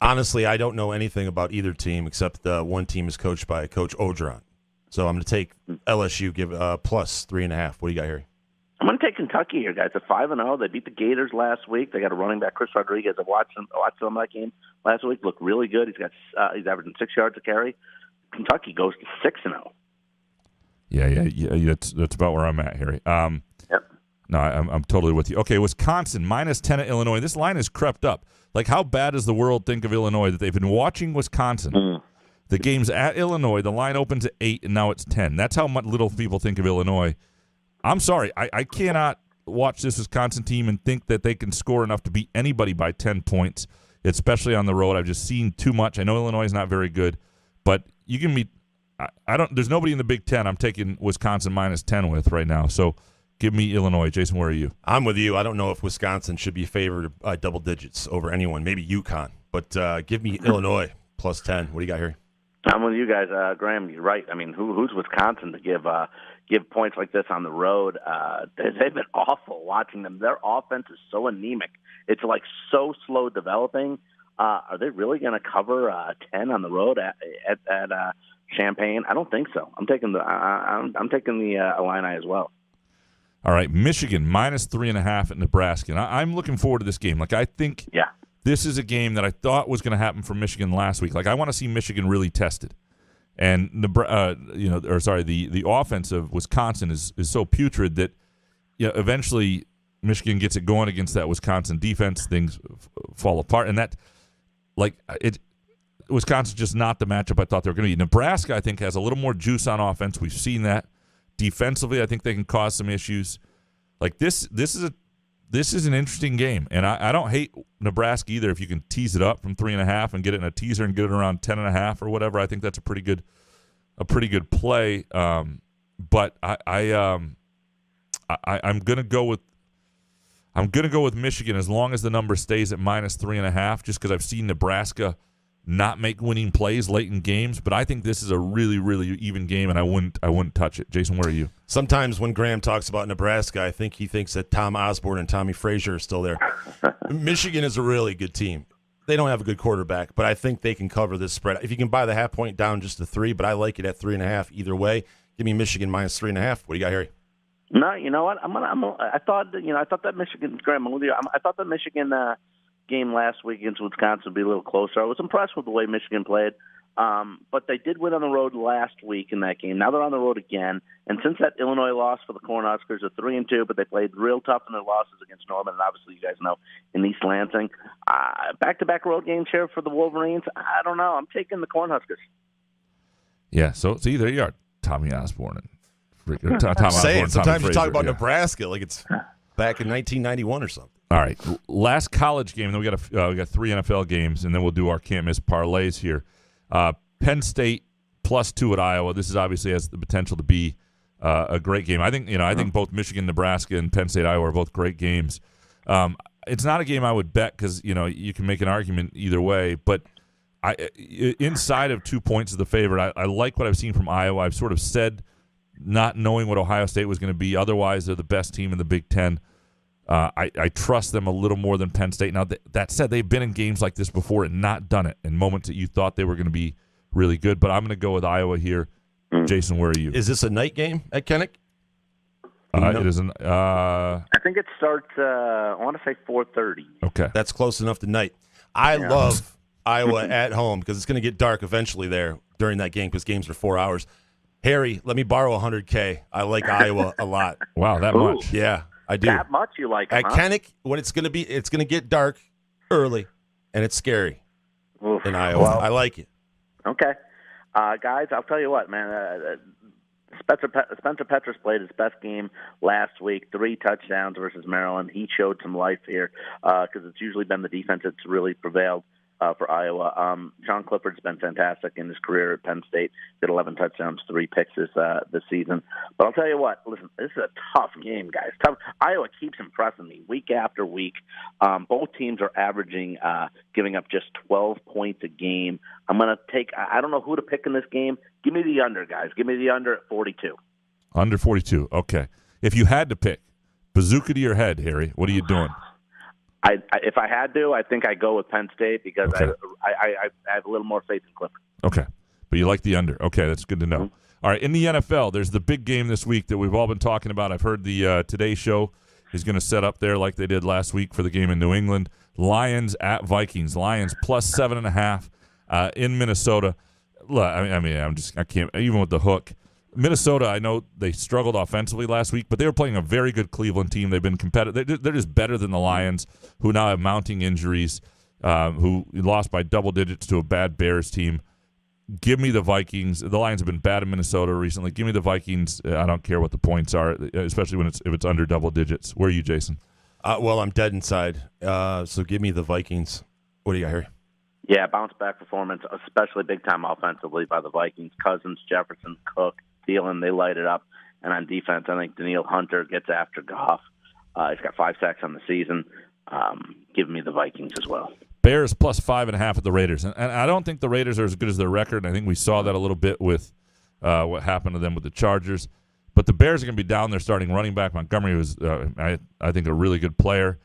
Honestly, I don't know anything about either team except one team is coached by Coach Orgeron. So I'm going to take LSU, give plus 3.5. What do you got, Harry? I'm going to take Kentucky here, guys. They're 5-0. They beat the Gators last week. They got a running back, Chris Rodriguez. I watched some of that game last week. Looked really good. He's averaging 6 yards a carry. Kentucky goes to 6-0. Yeah. That's about where I'm at, Harry. Yep. No, I'm totally with you. Okay, Wisconsin minus 10 at Illinois. This line has crept up. Like, how bad does the world think of Illinois that they've been watching Wisconsin? The game's at Illinois. The line opens at 8, and now it's 10. That's how much little people think of Illinois. I'm sorry. I cannot watch this Wisconsin team and think that they can score enough to beat anybody by 10 points, especially on the road. I've just seen too much. I know Illinois is not very good, but you can meet. There's nobody in the Big Ten I'm taking Wisconsin minus 10 with right now. So give me Illinois. Jason, where are you? I'm with you. I don't know if Wisconsin should be favored by double digits over anyone. Maybe UConn, but give me Illinois plus 10. What do you got here? I'm with you guys, Graham. You're right. I mean, who's Wisconsin to give points like this on the road? They've been awful watching them. Their offense is so anemic. It's like so slow developing. Are they really going to cover 10 on the road at Champaign? I don't think so. I'm taking the Illini as well. All right, Michigan minus 3.5 at Nebraska. And I'm looking forward to this game. Like, I think this is a game that I thought was going to happen for Michigan last week. Like, I want to see Michigan really tested. And the offense of Wisconsin is so putrid that eventually Michigan gets it going against that Wisconsin defense. Things fall apart, and that Wisconsin's just not the matchup I thought they were going to be. Nebraska, I think, has a little more juice on offense. We've seen that. Defensively, I think they can cause some issues. Like this is an interesting game, and I don't hate Nebraska either. If you can tease it up from 3.5 and get it in a teaser and get it around 10.5 or whatever, I think that's a pretty good play. But I'm gonna go with Michigan as long as the number stays at minus 3.5. Just because I've seen Nebraska not make winning plays late in games, but I think this is a really, really even game, and I wouldn't touch it. Jason, where are you? Sometimes when Graham talks about Nebraska, I think he thinks that Tom Osborne and Tommy Frazier are still there. Michigan is a really good team. They don't have a good quarterback, but I think they can cover this spread. If you can buy the half point down just to 3, but I like it at 3.5 either way. Give me Michigan minus 3.5. What do you got, Harry? No, you know what? I thought that Michigan. Graham, I'm with you. I thought that Michigan game last week against Wisconsin would be a little closer. I was impressed with the way Michigan played, but they did win on the road last week in that game. Now they're on the road again, and since that Illinois loss for the Cornhuskers, are 3-2, but they played real tough in their losses against Norman, and obviously you guys know in East Lansing. Back-to-back road games here for the Wolverines. I don't know. I'm taking the Cornhuskers. Yeah. So see, there you are, Tommy Osborne and sometimes you talk about Nebraska like it's back in 1991 or something. All right, last college game. Then we got 3 NFL games, and then we'll do our can't miss parlays here. Penn State plus 2 at Iowa. This is obviously has the potential to be a great game. I think both Michigan, Nebraska, and Penn State, Iowa are both great games. It's not a game I would bet because you can make an argument either way. But inside of 2 points is the favorite. I like what I've seen from Iowa. I've sort of said not knowing what Ohio State was going to be. Otherwise, they're the best team in the Big Ten. I trust them a little more than Penn State. Now, that said, they've been in games like this before and not done it in moments that you thought they were going to be really good. But I'm going to go with Iowa here. Jason, where are you? Is this a night game at Kinnick? It is an. I think it starts. I want to say 4:30. Okay, That's close enough to night. I love Iowa at home because it's going to get dark eventually there during that game because games are 4 hours. Harry, let me borrow $100K. I like Iowa a lot. Wow, that much? Yeah, I do. That much you like At huh? Kinnick, what it's going to be, it's going to get dark early, and it's scary Oof. in Iowa. Well, I like it. Okay. Guys, I'll tell you what, man. Spencer Petras played his best game last week, 3 touchdowns versus Maryland. He showed some life here because it's usually been the defense that's really prevailed for Iowa. John Clifford's been fantastic in his career at Penn State. Did 11 touchdowns, 3 picks this season. But I'll tell you what, listen, this is a tough game, guys. Tough. Iowa keeps impressing me week after week. Both teams are averaging, giving up just 12 points a game. I'm going to take, I don't know who to pick in this game. Give me the under, guys. Give me the under at 42. Under 42. Okay. If you had to pick, bazooka to your head, Harry, what are you doing? If I had to, I think I'd go with Penn State because Okay. I have a little more faith in Clifford. Okay. But you like the under. Okay, that's good to know. Mm-hmm. All right, in the NFL, there's the big game this week that we've all been talking about. I've heard the Today Show is going to set up there like they did last week for the game in New England. Lions at Vikings. Lions plus 7.5 in Minnesota. Look, I can't, even with the hook. Minnesota, I know they struggled offensively last week, but they were playing a very good Cleveland team. They've been competitive. They're just better than the Lions, who now have mounting injuries, who lost by double digits to a bad Bears team. Give me the Vikings. The Lions have been bad in Minnesota recently. Give me the Vikings. I don't care what the points are, especially if it's under double digits. Where are you, Jason? Well, I'm dead inside, so give me the Vikings. What do you got, Harry? Yeah, bounce-back performance, especially big-time offensively by the Vikings. Cousins, Jefferson, Cook, Thielen, they light it up. And on defense, I think Daniil Hunter gets after Goff. He's got 5 sacks on the season. Give me the Vikings as well. Bears plus 5.5 at the Raiders. And I don't think the Raiders are as good as their record. I think we saw that a little bit with what happened to them with the Chargers. But the Bears are going to be down there starting running back. Montgomery was, I think, a really good player.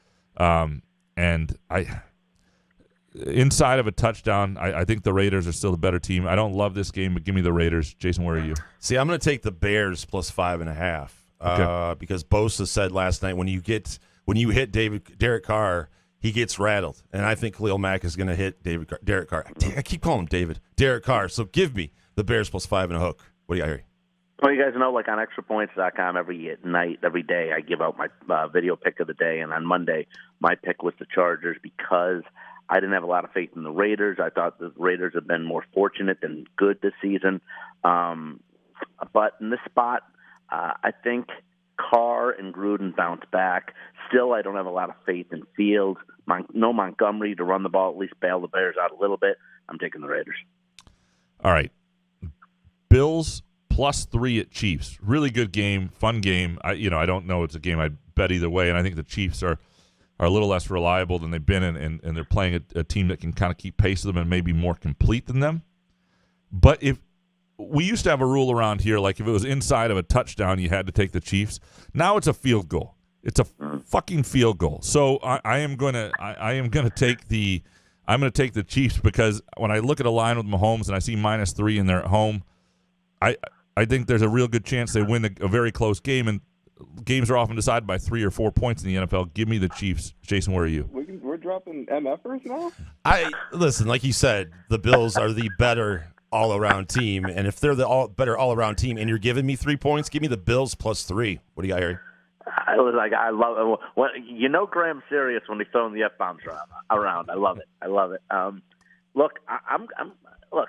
Inside of a touchdown, I think the Raiders are still the better team. I don't love this game, but give me the Raiders. Jason, where are you? See, I'm going to take the Bears plus 5.5 because Bosa said last night when you hit Derek Carr, he gets rattled, and I think Khalil Mack is going to hit Derek Carr. I keep calling him Derek Carr. So give me the Bears plus 5 and a hook. What do you got, Harry? Well, you guys know, like on extrapoints.com, every night, every day, I give out my video pick of the day, and on Monday, my pick was the Chargers because I didn't have a lot of faith in the Raiders. I thought the Raiders have been more fortunate than good this season. But in this spot, I think Carr and Gruden bounce back. Still, I don't have a lot of faith in Fields. No Montgomery to run the ball, at least bail the Bears out a little bit. I'm taking the Raiders. All right. Bills plus 3 at Chiefs. Really good game, fun game. I don't know. It's a game I'd bet either way, and I think the Chiefs are a little less reliable than they've been, and they're playing a team that can kind of keep pace with them and maybe more complete than them. But if we used to have a rule around here, like if it was inside of a touchdown, you had to take the Chiefs. Now it's a field goal. It's a fucking field goal. So I am going to take the Chiefs because when I look at a line with Mahomes and I see -3 and they're at home, I think there's a real good chance they win a very close game, and games are often decided by 3 or 4 points in the NFL. Give me the Chiefs. Jason, where are you? We're dropping MFers now? Listen, like you said, the Bills are the better all-around team, and if they're the better all-around team and you're giving me 3 points, give me the Bills plus 3. What do you got, Harry? I love it. Graham's serious when he's throwing the F-bombs around. I love it. Look,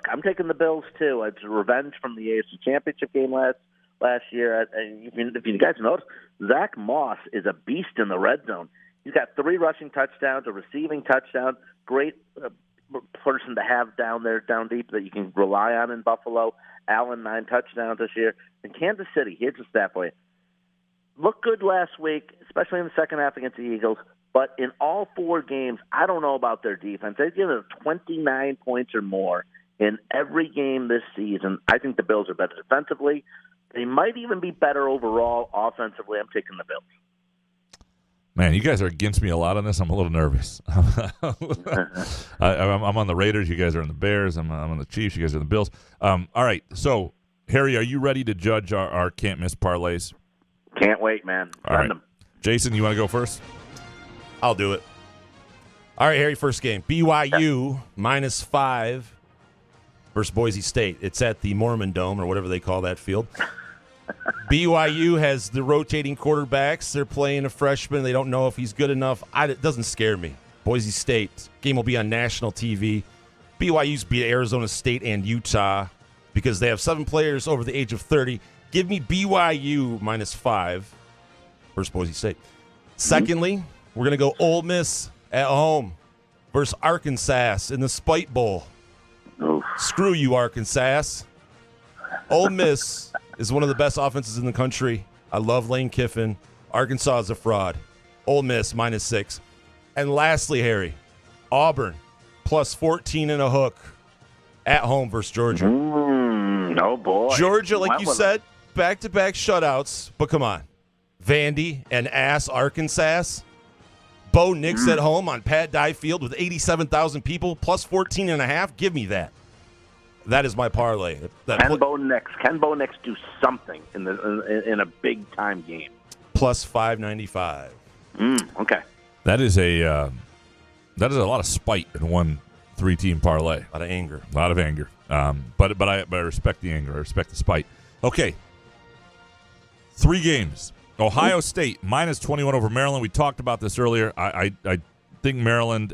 I'm taking the Bills too. It's revenge from the AFC Championship game last year. If you guys notice, Zach Moss is a beast in the red zone. He's got 3 rushing touchdowns, a receiving touchdown. Great person to have down deep that you can rely on in Buffalo. Allen, 9 touchdowns this year. In Kansas City, here's the stat for you. Looked good last week, especially in the second half against the Eagles. But in all 4 games, I don't know about their defense. They've given 29 points or more in every game this season. I think the Bills are better defensively. They might even be better overall offensively. I'm taking the Bills. Man, you guys are against me a lot on this. I'm a little nervous. I'm on the Raiders. You guys are on the Bears. I'm on the Chiefs. You guys are on the Bills. All right. So, Harry, are you ready to judge our can't-miss parlays? Can't wait, man. Send them. Jason, you want to go first? I'll do it. All right, Harry, first game. BYU -5 versus Boise State. It's at the Mormon Dome or whatever they call that field. BYU has the rotating quarterbacks. They're playing a freshman. They don't know if he's good enough. It doesn't scare me. Boise State. Game will be on national TV. BYU's beat Arizona State and Utah because they have 7 players over the age of 30. Give me BYU -5 versus Boise State. Secondly, we're going to go Ole Miss at home versus Arkansas in the Spite Bowl. Oof. Screw you, Arkansas. Ole Miss is one of the best offenses in the country. I love Lane Kiffin. Arkansas is a fraud. Ole Miss -6. And lastly, Harry, Auburn +14 and a hook at home versus Georgia. Oh, boy. Georgia, like you said, back-to-back shutouts. But come on. Vandy and ass Arkansas. Bo Nix at home on Pat Dye Field with 87,000 people, +14.5. Give me that. That is my parlay. Can Bo Nix do something in a big-time game? +595. Okay. That is a lot of spite in one 3-team parlay. A lot of anger. A lot of anger. But I respect the anger. I respect the spite. Okay. 3 games. Ohio State -21 over Maryland. We talked about this earlier. I think Maryland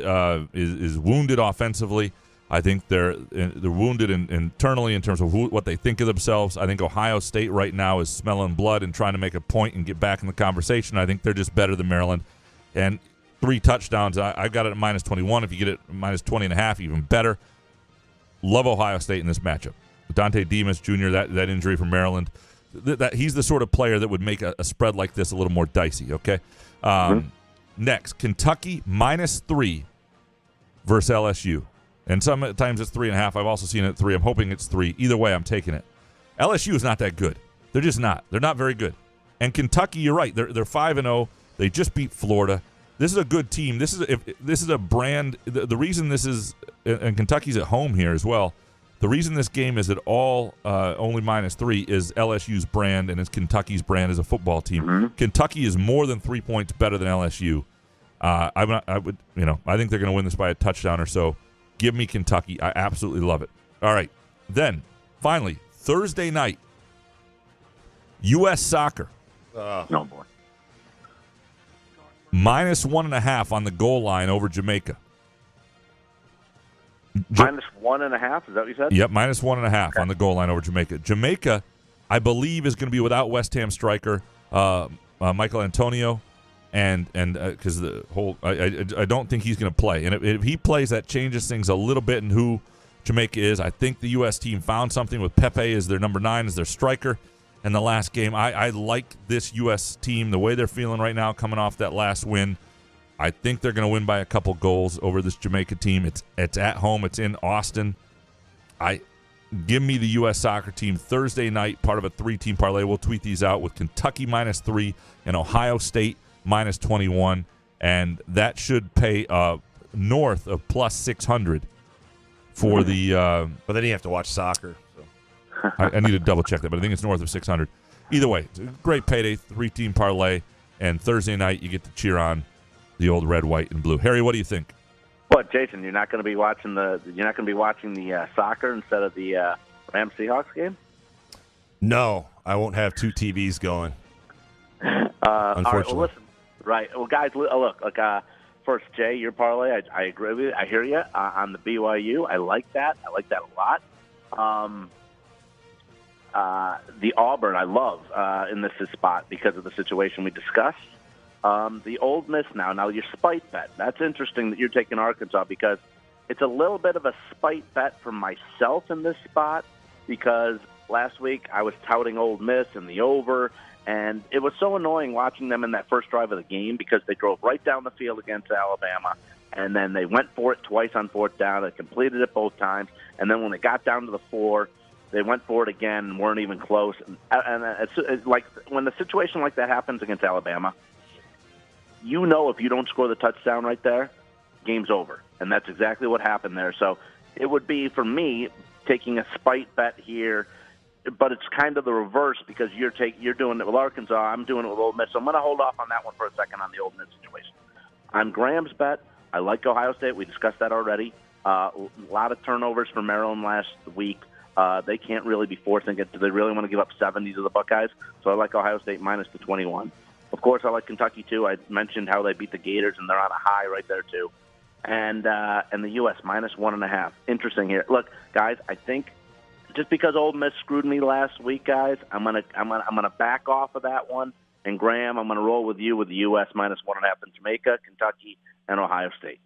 is wounded offensively. I think they're wounded internally in terms of what they think of themselves. I think Ohio State right now is smelling blood and trying to make a point and get back in the conversation. I think they're just better than Maryland. And 3 touchdowns. I got it at -21. If you get it -20.5, even better. Love Ohio State in this matchup. Dante Demas Jr., that injury from Maryland. That he's the sort of player that would make a spread like this a little more dicey, okay? Next, Kentucky -3 versus LSU. And sometimes it's 3.5. I've also seen it at 3. I'm hoping it's 3. Either way, I'm taking it. LSU is not that good. They're just not. They're not very good. And Kentucky, you're right. They're 5-0. They just beat Florida. This is a good team. This is a brand. The reason this is, and Kentucky's at home here as well. The reason this game is at all only -3 is LSU's brand and it's Kentucky's brand as a football team. Kentucky is more than 3 points better than LSU. I think they're going to win this by a touchdown or so. Give me Kentucky. I absolutely love it. All right. Then, finally, Thursday night, U.S. Soccer. Oh, boy. -1.5 on the goal line over Jamaica. -1.5? Is that what you said? Yep, -1.5 on the goal line over Jamaica. Jamaica, I believe, is going to be without West Ham striker Michael Antonio, and because the whole, I don't think he's going to play. And if he plays, that changes things a little bit in who Jamaica is. I think the U.S. team found something with Pepe as their number 9, as their striker. In the last game, I like this U.S. team, the way they're feeling right now, coming off that last win. I think they're going to win by a couple goals over this Jamaica team. It's at home. It's in Austin. Give me the U.S. soccer team Thursday night, part of a 3-team parlay. We'll tweet these out with Kentucky -3 and Ohio State -21, and that should pay north of +600 for the. But then you have to watch soccer. So. I need to double check that, but I think it's north of 600. Either way, it's a great payday, 3-team parlay, and Thursday night you get to cheer on the old red, white, and blue. Harry, what do you think? What, Jason? You're not going to be watching the soccer instead of the Rams Seahawks game? No, I won't have 2 TVs going. Unfortunately. All right, well, listen. Right. Well, guys, look. First, Jay, your parlay, I agree with you. I hear you on the BYU. I like that. I like that a lot. The Auburn, I love in this spot because of the situation we discussed. The Ole Miss now your spite bet. That's interesting that you're taking Arkansas because it's a little bit of a spite bet for myself in this spot because last week I was touting Ole Miss and the over, and it was so annoying watching them in that first drive of the game because they drove right down the field against Alabama, and then they went for it twice on 4th down. They completed it both times, and then when they got down to the 4, they went for it again and weren't even close. And it's like when the situation like that happens against Alabama, you know if you don't score the touchdown right there, game's over. And that's exactly what happened there. So it would be, for me, taking a spite bet here, but it's kind of the reverse because you're doing it with Arkansas. I'm doing it with Ole Miss. So I'm going to hold off on that one for a second on the Ole Miss situation. On Graham's bet, I like Ohio State. We discussed that already. A lot of turnovers for Maryland last week. They can't really be forcing it. Do they really want to give up 70 to the Buckeyes? So I like Ohio State minus the 21. Of course, I like Kentucky, too. I mentioned how they beat the Gators, and they're on a high right there, too. And the U.S. minus 1.5. Interesting here. Look, guys, I think just because Ole Miss screwed me last week, guys, I'm gonna back off of that one. And Graham, I'm gonna roll with you with the U.S. minus 1.5 in Jamaica, Kentucky, and Ohio State.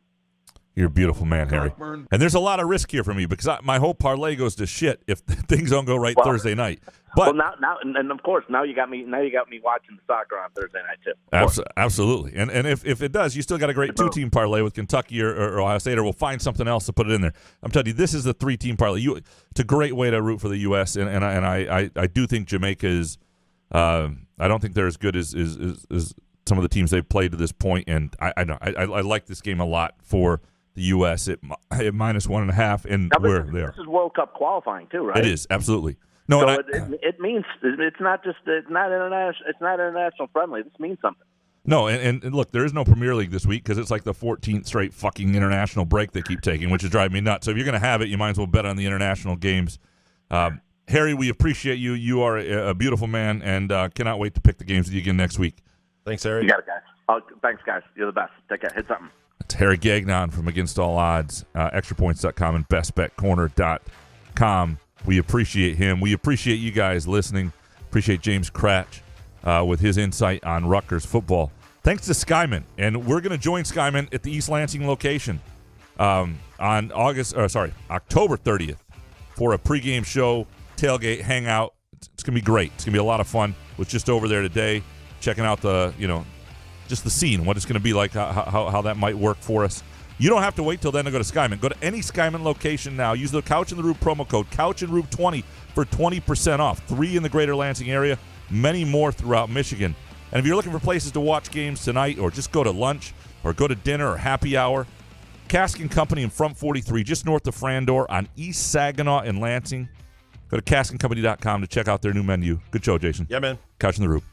You're a beautiful man, Harry. And there's a lot of risk here for me because my whole parlay goes to shit if things don't go right Thursday night. But now, and of course, now you got me watching the soccer on Thursday night too. Absolutely, and if it does, you still got a great 2-team parlay with Kentucky or Ohio State, or we'll find something else to put it in there. I'm telling you, this is the 3-team parlay. It's a great way to root for the U.S. and I do think Jamaica is. I don't think they're as good as some of the teams they've played to this point, and I like this game a lot for the U.S. at minus 1.5, and where they are. This is World Cup qualifying too, right? It is, absolutely. No, so it means it's not international friendly. This means something. No, and look, there is no Premier League this week because it's like the 14th straight fucking international break they keep taking, which is driving me nuts. So if you're going to have it, you might as well bet on the international games. Harry, we appreciate you. You are a beautiful man, and cannot wait to pick the games with you again next week. Thanks, Harry. You got it, guys. Thanks, guys. You're the best. Take care. Hit something. It's Harry Gagnon from Against All Odds, extrapoints.com and bestbetcorner.com. We appreciate him. We appreciate you guys listening. Appreciate James Kratch with his insight on Rutgers football. Thanks to Skyman. And we're going to join Skyman at the East Lansing location on October 30th for a pregame show, tailgate, hangout. It's going to be great. It's going to be a lot of fun. Was just over there today checking out just the scene, what it's going to be like, how that might work for us. You don't have to wait till then to go to Skyman. Go to any Skyman location now. Use the Couch in the Roof promo code, CouchInRoof20 for 20% off. 3 in the greater Lansing area, many more throughout Michigan. And if you're looking for places to watch games tonight or just go to lunch or go to dinner or happy hour, Cask & Company in Front 43, just north of Frandor on East Saginaw in Lansing. Go to caskandcompany.com to check out their new menu. Good show, Jason. Yeah, man. Couch in the Roof.